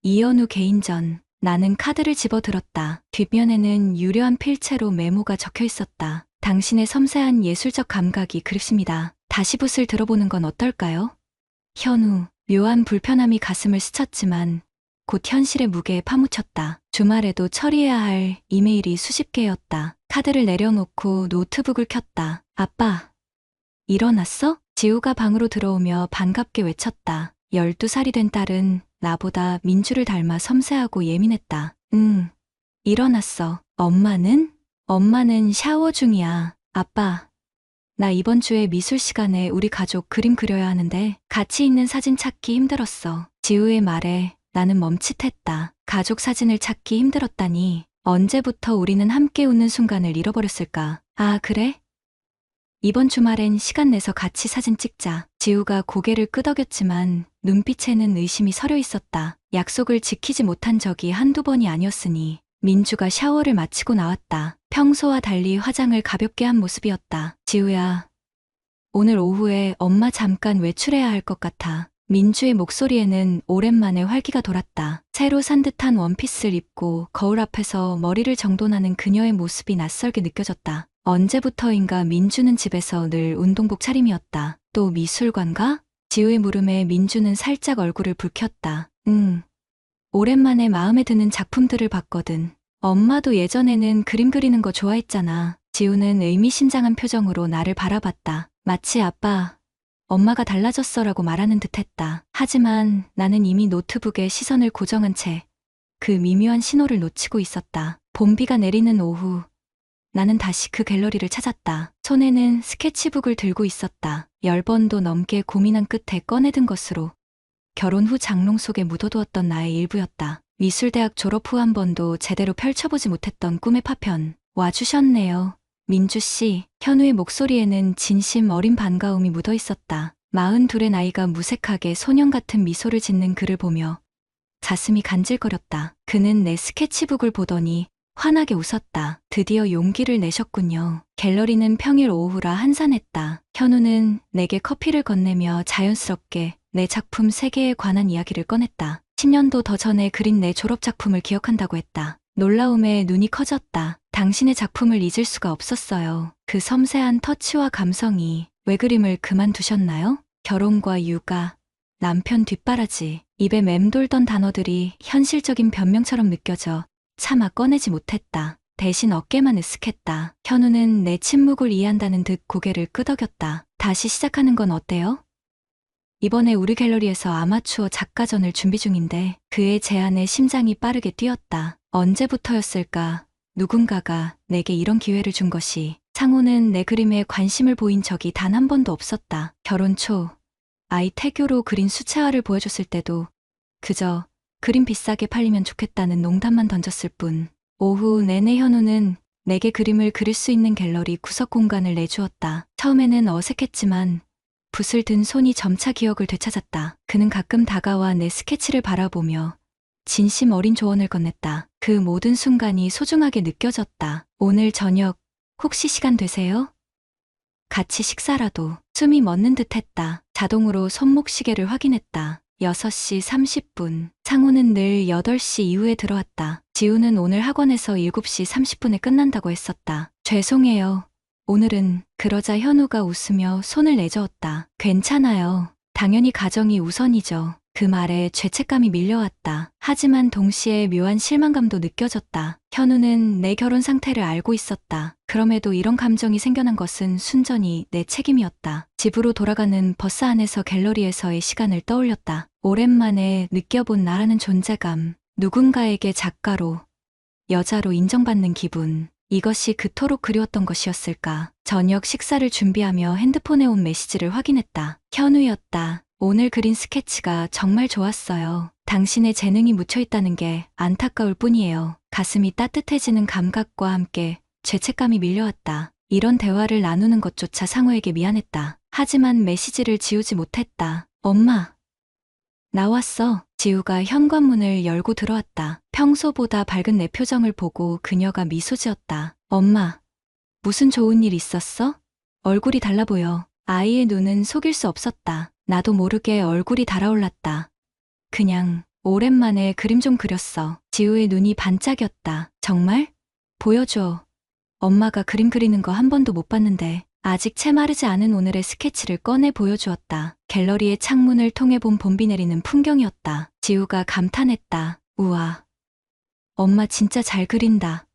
이연우 개인전. 나는 카드를 집어들었다. 뒷면에는 유려한 필체로 메모가 적혀 있었다. 당신의 섬세한 예술적 감각이 그립습니다. 다시 붓을 들어보는 건 어떨까요? 현우. 묘한 불편함이 가슴을 스쳤지만 곧 현실의 무게에 파묻혔다. 주말에도 처리해야 할 이메일이 수십 개였다. 카드를 내려놓고 노트북을 켰다. 아빠, 일어났어? 지우가 방으로 들어오며 반갑게 외쳤다. 12살이 된 딸은 나보다 민주를 닮아 섬세하고 예민했다. 일어났어. 엄마는? 엄마는 샤워 중이야. 아빠, 나 이번 주에 미술 시간에 우리 가족 그림 그려야 하는데 같이 있는 사진 찾기 힘들었어. 지우의 말에 나는 멈칫했다. 가족 사진을 찾기 힘들었다니 언제부터 우리는 함께 웃는 순간을 잃어버렸을까? 아, 그래? 이번 주말엔 시간 내서 같이 사진 찍자. 지우가 고개를 끄덕였지만 눈빛에는 의심이 서려 있었다. 약속을 지키지 못한 적이 한두 번이 아니었으니 민주가 샤워를 마치고 나왔다. 평소와 달리 화장을 가볍게 한 모습이었다. 지우야, 오늘 오후에 엄마 잠깐 외출해야 할 것 같아. 민주의 목소리에는 오랜만에 활기가 돌았다. 새로 산 듯한 원피스를 입고 거울 앞에서 머리를 정돈하는 그녀의 모습이 낯설게 느껴졌다. 언제부터인가 민주는 집에서 늘 운동복 차림이었다. 또 미술관가? 지우의 물음에 민주는 살짝 얼굴을 붉혔다. 오랜만에 마음에 드는 작품들을 봤거든. 엄마도 예전에는 그림 그리는 거 좋아했잖아. 지우는 의미심장한 표정으로 나를 바라봤다. 마치 아빠, 엄마가 달라졌어라고 말하는 듯 했다. 하지만 나는 이미 노트북에 시선을 고정한 채 그 미묘한 신호를 놓치고 있었다. 봄비가 내리는 오후, 나는 다시 그 갤러리를 찾았다. 손에는 스케치북을 들고 있었다. 10번도 넘게 고민한 끝에 꺼내든 것으로 결혼 후 장롱 속에 묻어두었던 나의 일부였다. 미술대학 졸업 후 한 번도 제대로 펼쳐보지 못했던 꿈의 파편. 와주셨네요. 민주 씨. 현우의 목소리에는 진심 어린 반가움이 묻어 있었다. 42의 나이가 무색하게 소년 같은 미소를 짓는 그를 보며 가슴이 간질거렸다. 그는 내 스케치북을 보더니 환하게 웃었다. 드디어 용기를 내셨군요. 갤러리는 평일 오후라 한산했다. 현우는 내게 커피를 건네며 자연스럽게 내 작품 3개에 관한 이야기를 꺼냈다. 10년도 더 전에 그린 내 졸업작품을 기억한다고 했다. 놀라움에 눈이 커졌다. 당신의 작품을 잊을 수가 없었어요. 그 섬세한 터치와 감성이. 왜 그림을 그만두셨나요? 결혼과 육아, 남편 뒷바라지. 입에 맴돌던 단어들이 현실적인 변명처럼 느껴져 차마 꺼내지 못했다. 대신 어깨만 으쓱했다. 현우는 내 침묵을 이해한다는 듯 고개를 끄덕였다. 다시 시작하는 건 어때요? 이번에 우리 갤러리에서 아마추어 작가전을 준비 중인데 그의 제안에 심장이 빠르게 뛰었다. 언제부터였을까? 누군가가 내게 이런 기회를 준 것이. 상호는 내 그림에 관심을 보인 적이 단 한 번도 없었다. 결혼 초 아이 태교로 그린 수채화를 보여줬을 때도 그저 그림 비싸게 팔리면 좋겠다는 농담만 던졌을 뿐. 오후 내내 현우는 내게 그림을 그릴 수 있는 갤러리 구석 공간을 내주었다. 처음에는 어색했지만 붓을 든 손이 점차 기억을 되찾았다. 그는 가끔 다가와 내 스케치를 바라보며 진심 어린 조언을 건넸다. 그 모든 순간이 소중하게 느껴졌다. 오늘 저녁 혹시 시간 되세요? 같이 식사라도. 숨이 멎는 듯 했다. 자동으로 손목시계를 확인했다. 6시 30분. 상우는 늘 8시 이후에 들어왔다. 지우는 오늘 학원에서 7시 30분에 끝난다고 했었다. 죄송해요. 오늘은. 그러자 현우가 웃으며 손을 내저었다. 괜찮아요. 당연히 가정이 우선이죠. 그 말에 죄책감이 밀려왔다. 하지만 동시에 묘한 실망감도 느껴졌다. 현우는 내 결혼 상태를 알고 있었다. 그럼에도 이런 감정이 생겨난 것은 순전히 내 책임이었다. 집으로 돌아가는 버스 안에서 갤러리에서의 시간을 떠올렸다. 오랜만에 느껴본 나라는 존재감. 누군가에게 작가로, 여자로 인정받는 기분. 이것이 그토록 그리웠던 것이었을까. 저녁 식사를 준비하며 핸드폰에 온 메시지를 확인했다. 현우였다. 오늘 그린 스케치가 정말 좋았어요. 당신의 재능이 묻혀있다는 게 안타까울 뿐이에요. 가슴이 따뜻해지는 감각과 함께 죄책감이 밀려왔다. 이런 대화를 나누는 것조차 상우에게 미안했다. 하지만 메시지를 지우지 못했다. 엄마. 나왔어. 지우가 현관문을 열고 들어왔다. 평소보다 밝은 내 표정을 보고 그녀가 미소 지었다. 엄마. 무슨 좋은 일 있었어? 얼굴이 달라 보여. 아이의 눈은 속일 수 없었다. 나도 모르게 얼굴이 달아올랐다. 그냥 오랜만에 그림 좀 그렸어. 지우의 눈이 반짝였다. 정말? 보여줘. 엄마가 그림 그리는 거 한 번도 못 봤는데 아직 채 마르지 않은 오늘의 스케치를 꺼내 보여주었다. 갤러리의 창문을 통해 본 봄비 내리는 풍경이었다. 지우가 감탄했다. 우와. 엄마 진짜 잘 그린다.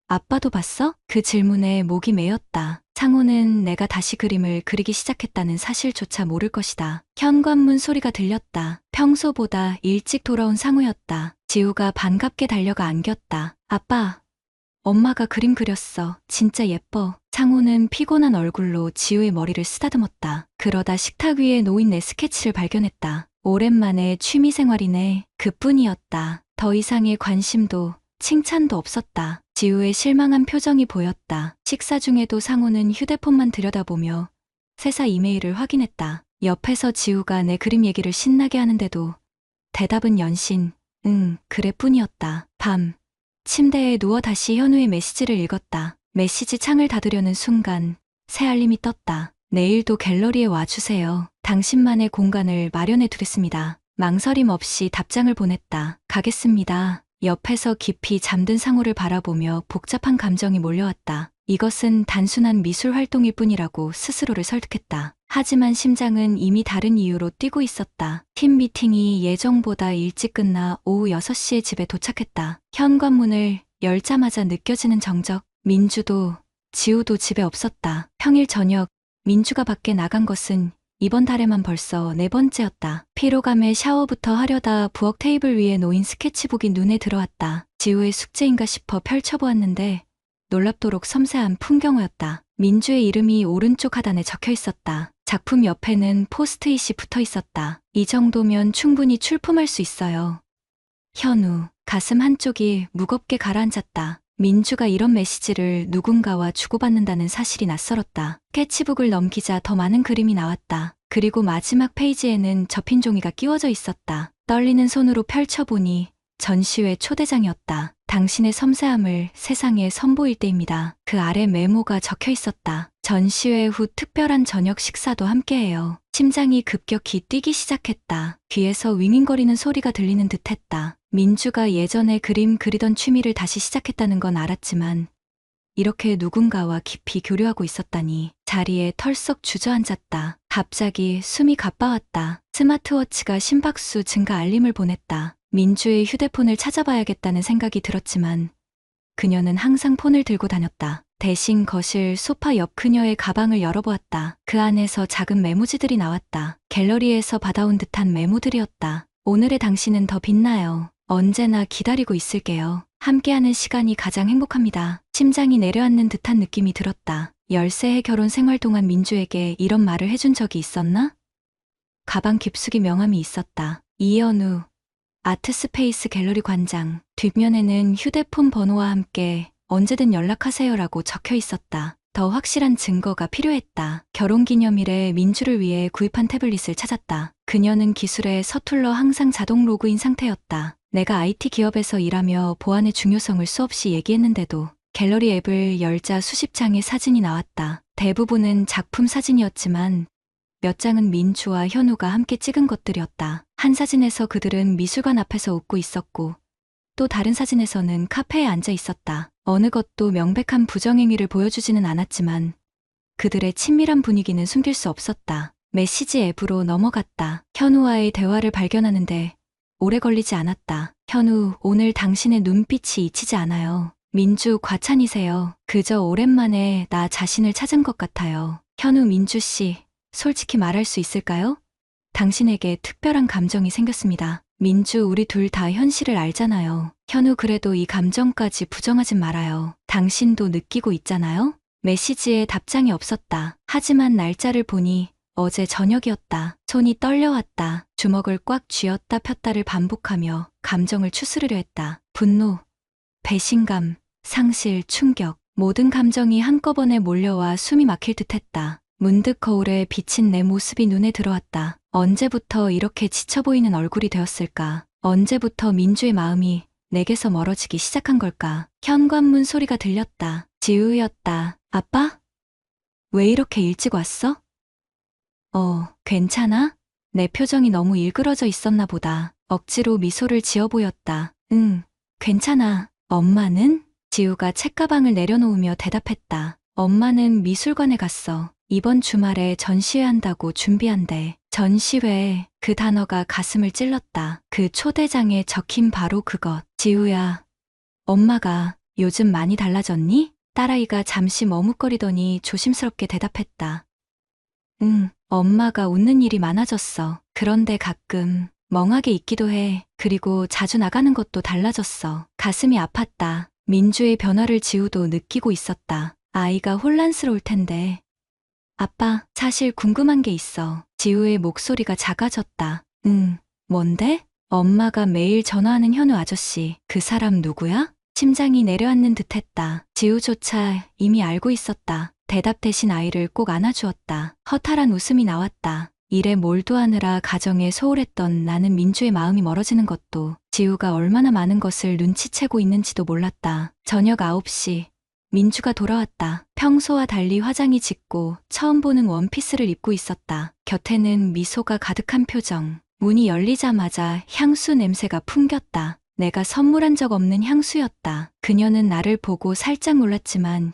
아빠도 봤어? 그 질문에 목이 메였다. 상우는 내가 다시 그림을 그리기 시작했다는 사실조차 모를 것이다. 현관문 소리가 들렸다. 평소보다 일찍 돌아온 상우였다. 지우가 반갑게 달려가 안겼다. 아빠, 엄마가 그림 그렸어. 진짜 예뻐. 상우는 피곤한 얼굴로 지우의 머리를 쓰다듬었다. 그러다 식탁 위에 놓인 내 스케치를 발견했다. 오랜만에 취미생활이네. 그뿐이었다. 더 이상의 관심도 칭찬도 없었다. 지우의 실망한 표정이 보였다. 식사 중에도 상우는 휴대폰만 들여다보며 회사 이메일을 확인했다. 옆에서 지우가 내 그림 얘기를 신나게 하는데도 대답은 연신 응, 그래 뿐이었다. 밤, 침대에 누워 다시 현우의 메시지를 읽었다. 메시지 창을 닫으려는 순간 새 알림이 떴다. 내일도 갤러리에 와주세요. 당신만의 공간을 마련해 두겠습니다. 망설임 없이 답장을 보냈다. 가겠습니다. 옆에서 깊이 잠든 상우를 바라보며 복잡한 감정이 몰려왔다. 이것은 단순한 미술 활동일 뿐이라고 스스로를 설득했다. 하지만 심장은 이미 다른 이유로 뛰고 있었다. 팀 미팅이 예정보다 일찍 끝나 오후 6시에 집에 도착했다. 현관문을 열자마자 느껴지는 정적. 민주도 지우도 집에 없었다. 평일 저녁 민주가 밖에 나간 것은 이번 달에만 벌써 4번째였다. 피로감에 샤워부터 하려다 부엌 테이블 위에 놓인 스케치북이 눈에 들어왔다. 지우의 숙제인가 싶어 펼쳐보았는데 놀랍도록 섬세한 풍경호였다. 민주의 이름이 오른쪽 하단에 적혀 있었다. 작품 옆에는 포스트잇이 붙어 있었다. 이 정도면 충분히 출품할 수 있어요. 현우, 가슴 한쪽이 무겁게 가라앉았다. 민주가 이런 메시지를 누군가와 주고받는다는 사실이 낯설었다. 스케치북을 넘기자 더 많은 그림이 나왔다. 그리고 마지막 페이지에는 접힌 종이가 끼워져 있었다. 떨리는 손으로 펼쳐보니 전시회 초대장이었다. 당신의 섬세함을 세상에 선보일 때입니다. 그 아래 메모가 적혀 있었다. 전시회 후 특별한 저녁 식사도 함께해요. 심장이 급격히 뛰기 시작했다. 귀에서 윙윙거리는 소리가 들리는 듯했다. 민주가 예전에 그림 그리던 취미를 다시 시작했다는 건 알았지만 이렇게 누군가와 깊이 교류하고 있었다니. 자리에 털썩 주저앉았다. 갑자기 숨이 가빠왔다. 스마트워치가 심박수 증가 알림을 보냈다. 민주의 휴대폰을 찾아봐야겠다는 생각이 들었지만 그녀는 항상 폰을 들고 다녔다. 대신 거실 소파 옆 그녀의 가방을 열어보았다. 그 안에서 작은 메모지들이 나왔다. 갤러리에서 받아온 듯한 메모들이었다. 오늘의 당신은 더 빛나요. 언제나 기다리고 있을게요. 함께하는 시간이 가장 행복합니다. 심장이 내려앉는 듯한 느낌이 들었다. 13해 결혼 생활 동안 민주에게 이런 말을 해준 적이 있었나? 가방 깊숙이 명함이 있었다. 이현우, 아트스페이스 갤러리 관장. 뒷면에는 휴대폰 번호와 함께 언제든 연락하세요라고 적혀 있었다. 더 확실한 증거가 필요했다. 결혼기념일에 민주를 위해 구입한 태블릿을 찾았다. 그녀는 기술에 서툴러 항상 자동 로그인 상태였다. 내가 IT 기업에서 일하며 보안의 중요성을 수없이 얘기했는데도 갤러리 앱을 열자 수십 장의 사진이 나왔다. 대부분은 작품 사진이었지만 몇 장은 민주와 현우가 함께 찍은 것들이었다. 한 사진에서 그들은 미술관 앞에서 웃고 있었고 또 다른 사진에서는 카페에 앉아 있었다. 어느 것도 명백한 부정행위를 보여주지는 않았지만 그들의 친밀한 분위기는 숨길 수 없었다. 메시지 앱으로 넘어갔다. 현우와의 대화를 발견하는데 오래 걸리지 않았다. 현우, 오늘 당신의 눈빛이 잊히지 않아요. 민주, 과찬이세요. 그저 오랜만에 나 자신을 찾은 것 같아요. 현우, 민주 씨, 솔직히 말할 수 있을까요? 당신에게 특별한 감정이 생겼습니다. 민주, 우리 둘 다 현실을 알잖아요. 현우, 그래도 이 감정까지 부정하진 말아요. 당신도 느끼고 있잖아요? 메시지에 답장이 없었다. 하지만 날짜를 보니 어제 저녁이었다. 손이 떨려왔다. 주먹을 꽉 쥐었다 폈다를 반복하며 감정을 추스르려 했다. 분노, 배신감, 상실, 충격. 모든 감정이 한꺼번에 몰려와 숨이 막힐 듯했다. 문득 거울에 비친 내 모습이 눈에 들어왔다. 언제부터 이렇게 지쳐 보이는 얼굴이 되었을까? 언제부터 민주의 마음이 내게서 멀어지기 시작한 걸까? 현관문 소리가 들렸다. 지우였다. 아빠? 왜 이렇게 일찍 왔어? 괜찮아? 내 표정이 너무 일그러져 있었나 보다. 억지로 미소를 지어 보였다. 응, 괜찮아. 엄마는? 지우가 책가방을 내려놓으며 대답했다. 엄마는 미술관에 갔어. 이번 주말에 전시회 한다고 준비한대. 전시회, 그 단어가 가슴을 찔렀다. 그 초대장에 적힌 바로 그것. 지우야, 엄마가 요즘 많이 달라졌니? 딸아이가 잠시 머뭇거리더니 조심스럽게 대답했다. 응, 엄마가 웃는 일이 많아졌어. 그런데 가끔 멍하게 있기도 해. 그리고 자주 나가는 것도 달라졌어. 가슴이 아팠다. 민주의 변화를 지우도 느끼고 있었다. 아이가 혼란스러울 텐데. 아빠, 사실 궁금한 게 있어. 지우의 목소리가 작아졌다. 응, 뭔데? 엄마가 매일 전화하는 현우 아저씨. 그 사람 누구야? 심장이 내려앉는 듯했다. 지우조차 이미 알고 있었다. 대답 대신 아이를 꼭 안아주었다. 허탈한 웃음이 나왔다. 일에 몰두하느라 가정에 소홀했던 나는 민주의 마음이 멀어지는 것도 지우가 얼마나 많은 것을 눈치채고 있는지도 몰랐다. 저녁 9시. 민주가 돌아왔다. 평소와 달리 화장이 짙고 처음 보는 원피스를 입고 있었다. 곁에는 미소가 가득한 표정. 문이 열리자마자 향수 냄새가 풍겼다. 내가 선물한 적 없는 향수였다. 그녀는 나를 보고 살짝 놀랐지만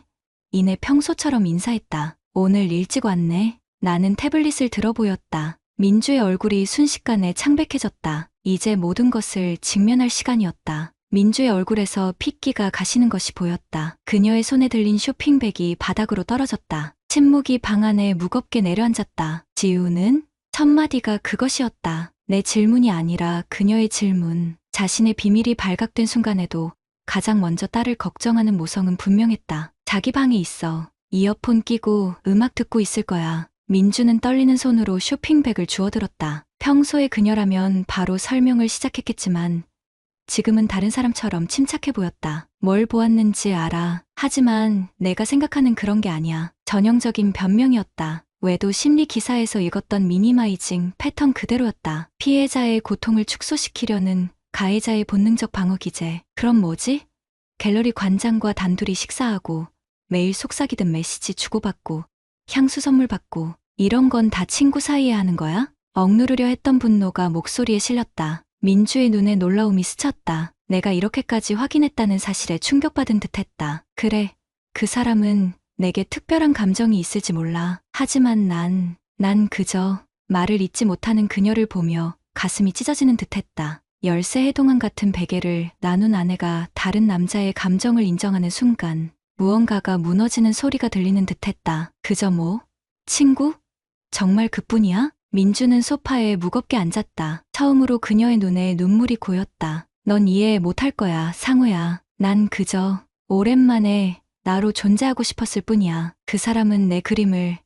이내 평소처럼 인사했다. 오늘 일찍 왔네. 나는 태블릿을 들어 보였다. 민주의 얼굴이 순식간에 창백해졌다. 이제 모든 것을 직면할 시간이었다. 민주의 얼굴에서 핏기가 가시는 것이 보였다. 그녀의 손에 들린 쇼핑백이 바닥으로 떨어졌다. 침묵이 방 안에 무겁게 내려앉았다. 지우는 첫 마디가 그것이었다. 내 질문이 아니라 그녀의 질문. 자신의 비밀이 발각된 순간에도 가장 먼저 딸을 걱정하는 모성은 분명했다. 자기 방에 있어. 이어폰 끼고 음악 듣고 있을 거야. 민주는 떨리는 손으로 쇼핑백을 주워들었다. 평소에 그녀라면 바로 설명을 시작했겠지만 지금은 다른 사람처럼 침착해 보였다. 뭘 보았는지 알아. 하지만 내가 생각하는 그런 게 아니야. 전형적인 변명이었다. 외도 심리 기사에서 읽었던 미니마이징 패턴 그대로였다. 피해자의 고통을 축소시키려는 가해자의 본능적 방어 기제. 그럼 뭐지? 갤러리 관장과 단둘이 식사하고 매일 속삭이듯 메시지 주고받고 향수 선물 받고 이런 건 다 친구 사이에 하는 거야? 억누르려 했던 분노가 목소리에 실렸다. 민주의 눈에 놀라움이 스쳤다. 내가 이렇게까지 확인했다는 사실에 충격받은 듯했다. 그래, 그 사람은 내게 특별한 감정이 있을지 몰라. 하지만 난 그저 말을 잇지 못하는 그녀를 보며 가슴이 찢어지는 듯했다. 열쇠 해동안 같은 베개를 나눈 아내가 다른 남자의 감정을 인정하는 순간 무언가가 무너지는 소리가 들리는 듯했다. 그저 뭐? 친구? 정말 그뿐이야? 민주는 소파에 무겁게 앉았다. 처음으로 그녀의 눈에 눈물이 고였다. 넌 이해 못할 거야, 상우야. 난 그저 오랜만에 나로 존재하고 싶었을 뿐이야. 그 사람은 내 그림을,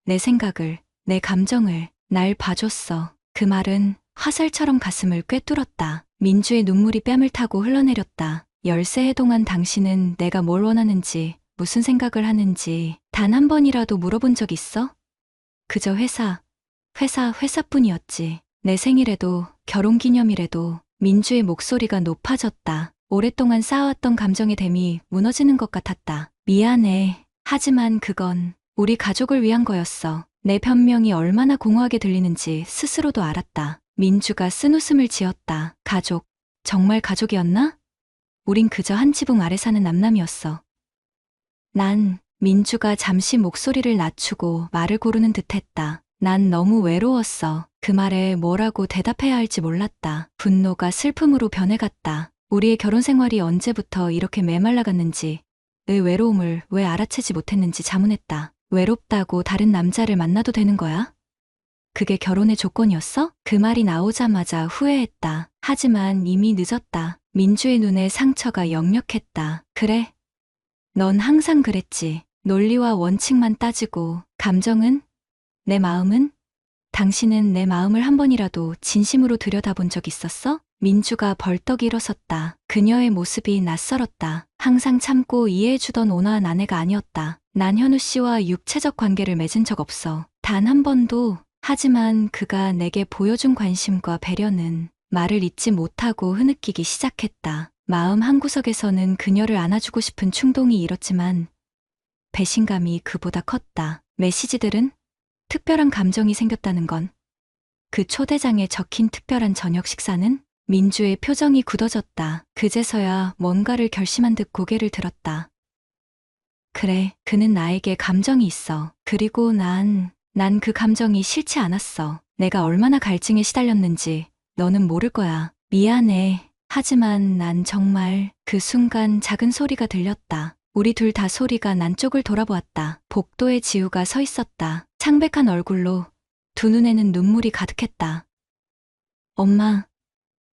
내 생각을, 내 감정을 날 봐줬어. 그 말은 화살처럼 가슴을 꿰뚫었다. 민주의 눈물이 뺨을 타고 흘러내렸다. 열쇠 해동한 당신은 내가 뭘 원하는지, 무슨 생각을 하는지 단 한 번이라도 물어본 적 있어? 그저 회사뿐이었지. 내 생일에도 결혼기념일에도 민주의 목소리가 높아졌다. 오랫동안 쌓아왔던 감정의 댐이 무너지는 것 같았다. 미안해. 하지만 그건 우리 가족을 위한 거였어. 내 변명이 얼마나 공허하게 들리는지 스스로도 알았다. 민주가 쓴웃음을 지었다. 가족. 정말 가족이었나? 우린 그저 한 지붕 아래 사는 남남이었어. 민주가 잠시 목소리를 낮추고 말을 고르는 듯했다. 난 너무 외로웠어. 그 말에 뭐라고 대답해야 할지 몰랐다. 분노가 슬픔으로 변해갔다. 우리의 결혼 생활이 언제부터 이렇게 메말라갔는지, 내 외로움을 왜 알아채지 못했는지 자문했다. 외롭다고 다른 남자를 만나도 되는 거야? 그게 결혼의 조건이었어? 그 말이 나오자마자 후회했다. 하지만 이미 늦었다. 민주의 눈에 상처가 역력했다. 그래. 넌 항상 그랬지. 논리와 원칙만 따지고, 감정은? 내 마음은? 당신은 내 마음을 한 번이라도 진심으로 들여다본 적 있었어? 민주가 벌떡 일어섰다. 그녀의 모습이 낯설었다. 항상 참고 이해해주던 온화한 아내가 아니었다. 난 현우 씨와 육체적 관계를 맺은 적 없어. 단 한 번도. 하지만 그가 내게 보여준 관심과 배려는 말을 잇지 못하고 흐느끼기 시작했다. 마음 한구석에서는 그녀를 안아주고 싶은 충동이 일었지만 배신감이 그보다 컸다. 메시지들은? 특별한 감정이 생겼다는 건? 그 초대장에 적힌 특별한 저녁 식사는? 민주의 표정이 굳어졌다. 그제서야 뭔가를 결심한 듯 고개를 들었다. 그래, 그는 나에게 감정이 있어. 그리고 난 그 감정이 싫지 않았어. 내가 얼마나 갈증에 시달렸는지 너는 모를 거야. 미안해. 하지만 난 정말 그 순간 작은 소리가 들렸다. 우리 둘 다 소리가 난 쪽을 돌아보았다. 복도에 지우가 서 있었다. 창백한 얼굴로 두 눈에는 눈물이 가득했다. 엄마,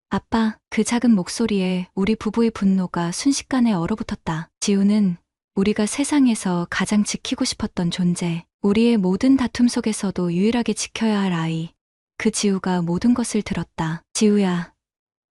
아빠, 그 작은 목소리에 우리 부부의 분노가 순식간에 얼어붙었다. 지우는 우리가 세상에서 가장 지키고 싶었던 존재, 우리의 모든 다툼 속에서도 유일하게 지켜야 할 아이. 그 지우가 모든 것을 들었다. 지우야,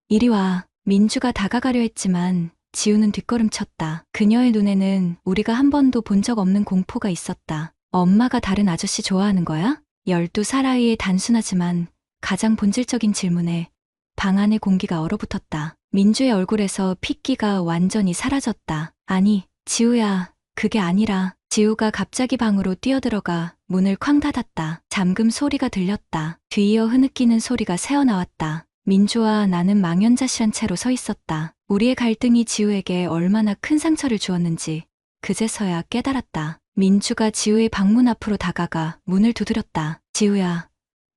이리 와. 민주가 다가가려 했지만 지우는 뒷걸음쳤다. 그녀의 눈에는 우리가 한 번도 본 적 없는 공포가 있었다. 엄마가 다른 아저씨 좋아하는 거야? 12살 아이의 단순하지만 가장 본질적인 질문에 방 안의 공기가 얼어붙었다. 민주의 얼굴에서 핏기가 완전히 사라졌다. 아니, 지우야, 그게 아니라. 지우가 갑자기 방으로 뛰어들어가 문을 쾅 닫았다. 잠금 소리가 들렸다. 뒤이어 흐느끼는 소리가 새어나왔다. 민주와 나는 망연자실한 채로 서 있었다. 우리의 갈등이 지우에게 얼마나 큰 상처를 주었는지 그제서야 깨달았다. 민주가 지우의 방문 앞으로 다가가 문을 두드렸다. 지우야,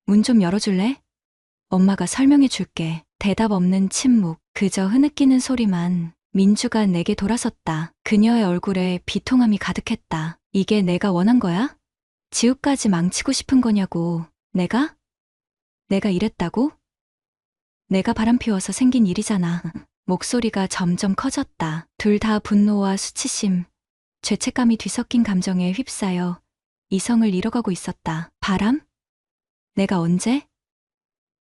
문 좀 열어줄래? 엄마가 설명해 줄게. 대답 없는 침묵. 그저 흐느끼는 소리만. 민주가 내게 돌아섰다. 그녀의 얼굴에 비통함이 가득했다. 이게 내가 원한 거야? 지우까지 망치고 싶은 거냐고. 내가? 내가 이랬다고? 내가 바람피워서 생긴 일이잖아. 목소리가 점점 커졌다. 둘 다 분노와 수치심, 죄책감이 뒤섞인 감정에 휩싸여 이성을 잃어가고 있었다. 바람? 내가 언제?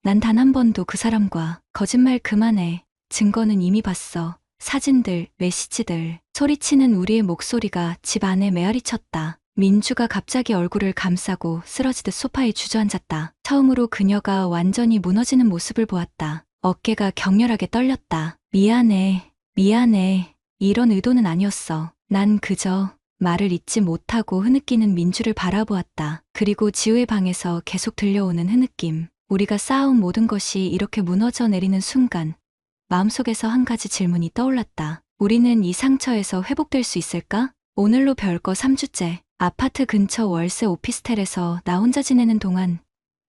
난 단 한 번도 그 사람과 거짓말 그만해. 증거는 이미 봤어. 사진들, 메시지들. 소리치는 우리의 목소리가 집 안에 메아리쳤다. 민주가 갑자기 얼굴을 감싸고 쓰러지듯 소파에 주저앉았다. 처음으로 그녀가 완전히 무너지는 모습을 보았다. 어깨가 격렬하게 떨렸다. 미안해, 미안해. 이런 의도는 아니었어. 난 그저 말을 잇지 못하고 흐느끼는 민주를 바라보았다. 그리고 지우의 방에서 계속 들려오는 흐느낌. 우리가 쌓아온 모든 것이 이렇게 무너져 내리는 순간 마음속에서 한 가지 질문이 떠올랐다. 우리는 이 상처에서 회복될 수 있을까? 오늘로 별거 3주째. 아파트 근처 월세 오피스텔에서 나 혼자 지내는 동안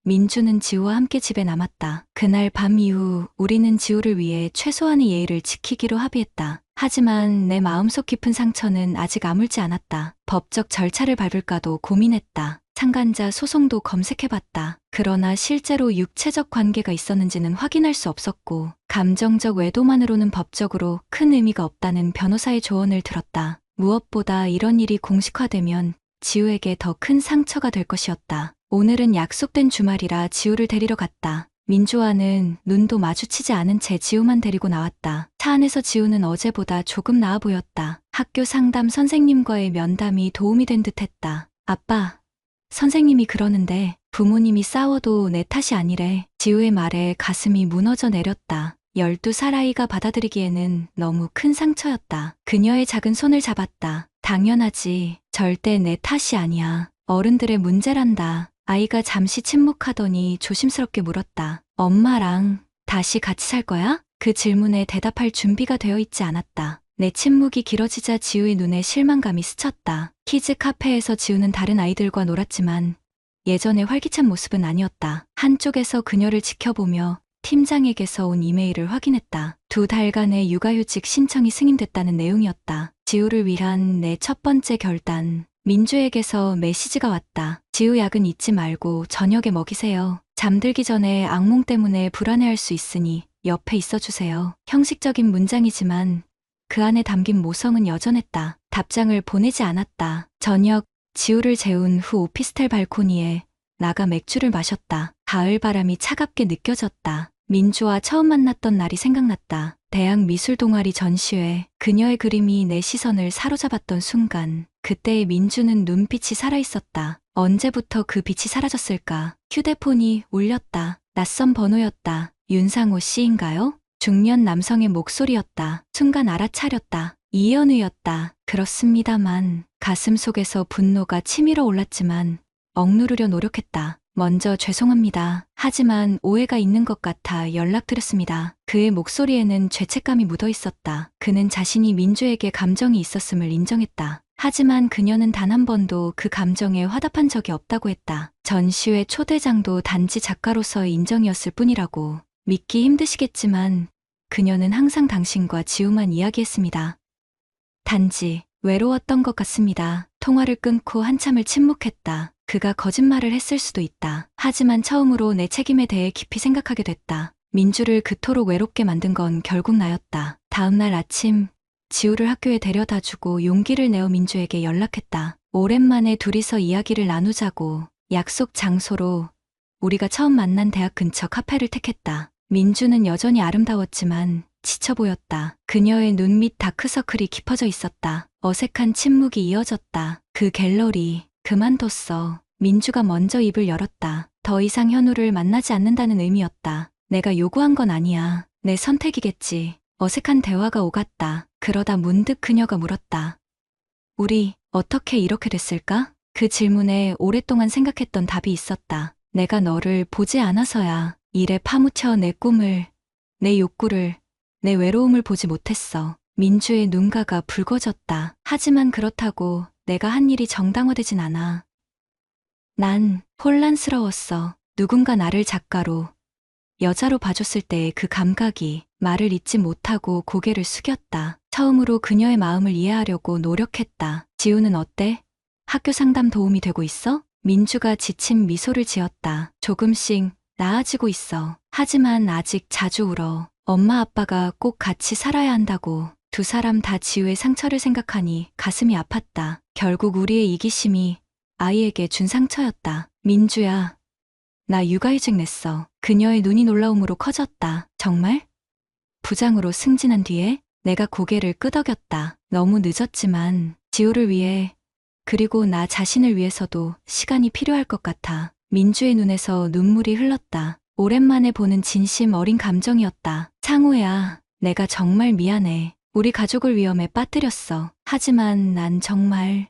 민주는 지우와 함께 집에 남았다. 그날 밤 이후 우리는 지우를 위해 최소한의 예의를 지키기로 합의했다. 하지만 내 마음속 깊은 상처는 아직 아물지 않았다. 법적 절차를 밟을까도 고민했다. 상간자 소송도 검색해봤다. 그러나 실제로 육체적 관계가 있었는지는 확인할 수 없었고 감정적 외도만으로는 법적으로 큰 의미가 없다는 변호사의 조언을 들었다. 무엇보다 이런 일이 공식화되면 지우에게 더 큰 상처가 될 것이었다. 오늘은 약속된 주말이라 지우를 데리러 갔다. 민주와는 눈도 마주치지 않은 채 지우만 데리고 나왔다. 차 안에서 지우는 어제보다 조금 나아 보였다. 학교 상담 선생님과의 면담이 도움이 된 듯했다. 아빠, 선생님이 그러는데 부모님이 싸워도 내 탓이 아니래. 지우의 말에 가슴이 무너져 내렸다. 12살 아이가 받아들이기에는 너무 큰 상처였다. 그녀의 작은 손을 잡았다. 당연하지. 절대 내 탓이 아니야. 어른들의 문제란다. 아이가 잠시 침묵하더니 조심스럽게 물었다. 엄마랑 다시 같이 살 거야? 그 질문에 대답할 준비가 되어 있지 않았다. 내 침묵이 길어지자 지우의 눈에 실망감이 스쳤다. 키즈 카페에서 지우는 다른 아이들과 놀았지만 예전의 활기찬 모습은 아니었다. 한쪽에서 그녀를 지켜보며 팀장에게서 온 이메일을 확인했다. 2달간의 육아휴직 신청이 승인됐다는 내용이었다. 지우를 위한 내 첫 번째 결단. 민주에게서 메시지가 왔다. 지우 약은 잊지 말고 저녁에 먹이세요. 잠들기 전에 악몽 때문에 불안해할 수 있으니 옆에 있어주세요. 형식적인 문장이지만 그 안에 담긴 모성은 여전했다. 답장을 보내지 않았다. 저녁, 지우를 재운 후 오피스텔 발코니에 나가 맥주를 마셨다. 가을 바람이 차갑게 느껴졌다. 민주와 처음 만났던 날이 생각났다. 대학 미술 동아리 전시회, 그녀의 그림이 내 시선을 사로잡았던 순간, 그때의 민주는 눈빛이 살아있었다. 언제부터 그 빛이 사라졌을까? 휴대폰이 울렸다. 낯선 번호였다. 윤상호 씨인가요? 중년 남성의 목소리였다. 순간 알아차렸다. 이현우였다. 그렇습니다만 가슴 속에서 분노가 치밀어 올랐지만 억누르려 노력했다. 먼저 죄송합니다. 하지만 오해가 있는 것 같아 연락드렸습니다. 그의 목소리에는 죄책감이 묻어 있었다. 그는 자신이 민주에게 감정이 있었음을 인정했다. 하지만 그녀는 단 한 번도 그 감정에 화답한 적이 없다고 했다. 전시회 초대장도 단지 작가로서의 인정이었을 뿐이라고. 믿기 힘드시겠지만 그녀는 항상 당신과 지우만 이야기했습니다. 단지 외로웠던 것 같습니다. 통화를 끊고 한참을 침묵했다. 그가 거짓말을 했을 수도 있다. 하지만 처음으로 내 책임에 대해 깊이 생각하게 됐다. 민주를 그토록 외롭게 만든 건 결국 나였다. 다음 날 아침, 지우를 학교에 데려다주고 용기를 내어 민주에게 연락했다. 오랜만에 둘이서 이야기를 나누자고 약속 장소로 우리가 처음 만난 대학 근처 카페를 택했다. 민주는 여전히 아름다웠지만 지쳐 보였다. 그녀의 눈 밑 다크서클이 깊어져 있었다. 어색한 침묵이 이어졌다. 그 갤러리, 그만뒀어. 민주가 먼저 입을 열었다. 더 이상 현우를 만나지 않는다는 의미였다. 내가 요구한 건 아니야. 내 선택이겠지. 어색한 대화가 오갔다. 그러다 문득 그녀가 물었다. 우리 어떻게 이렇게 됐을까? 그 질문에 오랫동안 생각했던 답이 있었다. 내가 너를 보지 않아서야. 일에 파묻혀 내 꿈을, 내 욕구를, 내 외로움을 보지 못했어. 민주의 눈가가 붉어졌다. 하지만 그렇다고 내가 한 일이 정당화되진 않아. 난 혼란스러웠어. 누군가 나를 작가로, 여자로 봐줬을 때의 그 감각이 말을 잇지 못하고 고개를 숙였다. 처음으로 그녀의 마음을 이해하려고 노력했다. 지우는 어때? 학교 상담 도움이 되고 있어? 민주가 지친 미소를 지었다. 조금씩 나아지고 있어. 하지만 아직 자주 울어. 엄마 아빠가 꼭 같이 살아야 한다고. 두 사람 다 지우의 상처를 생각하니 가슴이 아팠다. 결국 우리의 이기심이 아이에게 준 상처였다. 민주야, 나 육아휴직 냈어. 그녀의 눈이 놀라움으로 커졌다. 정말? 부장으로 승진한 뒤에 내가 고개를 끄덕였다. 너무 늦었지만 지우를 위해 그리고 나 자신을 위해서도 시간이 필요할 것 같아. 민주의 눈에서 눈물이 흘렀다. 오랜만에 보는 진심 어린 감정이었다. 창호야, 내가 정말 미안해. 우리 가족을 위험에 빠뜨렸어. 하지만 난 정말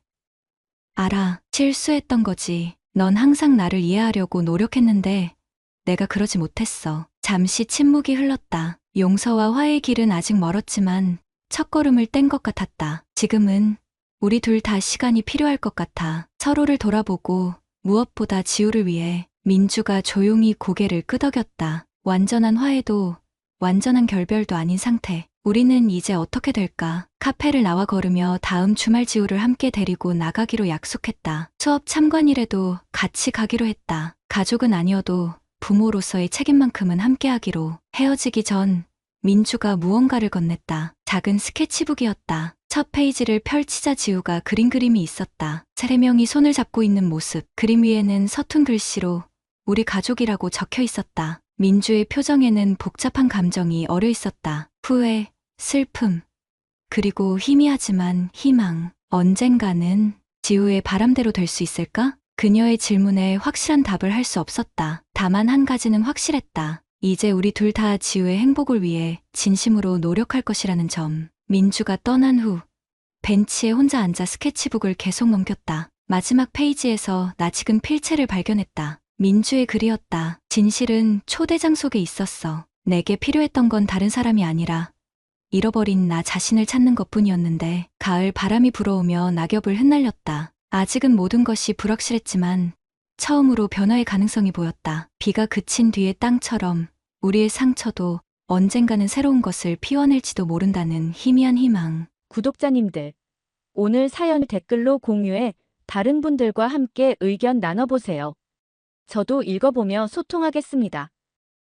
알아. 실수했던 거지. 넌 항상 나를 이해하려고 노력했는데 내가 그러지 못했어. 잠시 침묵이 흘렀다. 용서와 화해의 길은 아직 멀었지만 첫걸음을 뗀 것 같았다. 지금은 우리 둘 다 시간이 필요할 것 같아. 서로를 돌아보고 무엇보다 지우를 위해. 민주가 조용히 고개를 끄덕였다. 완전한 화해도 완전한 결별도 아닌 상태. 우리는 이제 어떻게 될까? 카페를 나와 걸으며 다음 주말 지우를 함께 데리고 나가기로 약속했다. 수업 참관이라도 같이 가기로 했다. 가족은 아니어도 부모로서의 책임만큼은 함께하기로. 헤어지기 전 민주가 무언가를 건넸다. 작은 스케치북이었다. 첫 페이지를 펼치자 지우가 그린 그림이 있었다. 세 명이 손을 잡고 있는 모습. 그림 위에는 서툰 글씨로 우리 가족이라고 적혀 있었다. 민주의 표정에는 복잡한 감정이 어려 있었다. 후회, 슬픔, 그리고 희미하지만 희망. 언젠가는 지우의 바람대로 될 수 있을까? 그녀의 질문에 확실한 답을 할 수 없었다. 다만 한 가지는 확실했다. 이제 우리 둘 다 지우의 행복을 위해 진심으로 노력할 것이라는 점. 민주가 떠난 후 벤치에 혼자 앉아 스케치북을 계속 넘겼다. 마지막 페이지에서 낯익은 필체를 발견했다. 민주의 글이었다. 진실은 초대장 속에 있었어. 내게 필요했던 건 다른 사람이 아니라 잃어버린 나 자신을 찾는 것뿐이었는데. 가을 바람이 불어오며 낙엽을 흩날렸다. 아직은 모든 것이 불확실했지만 처음으로 변화의 가능성이 보였다. 비가 그친 뒤의 땅처럼 우리의 상처도 언젠가는 새로운 것을 피워낼지도 모른다는 희미한 희망. 구독자님들, 오늘 사연 댓글로 공유해 다른 분들과 함께 의견 나눠보세요. 저도 읽어보며 소통하겠습니다.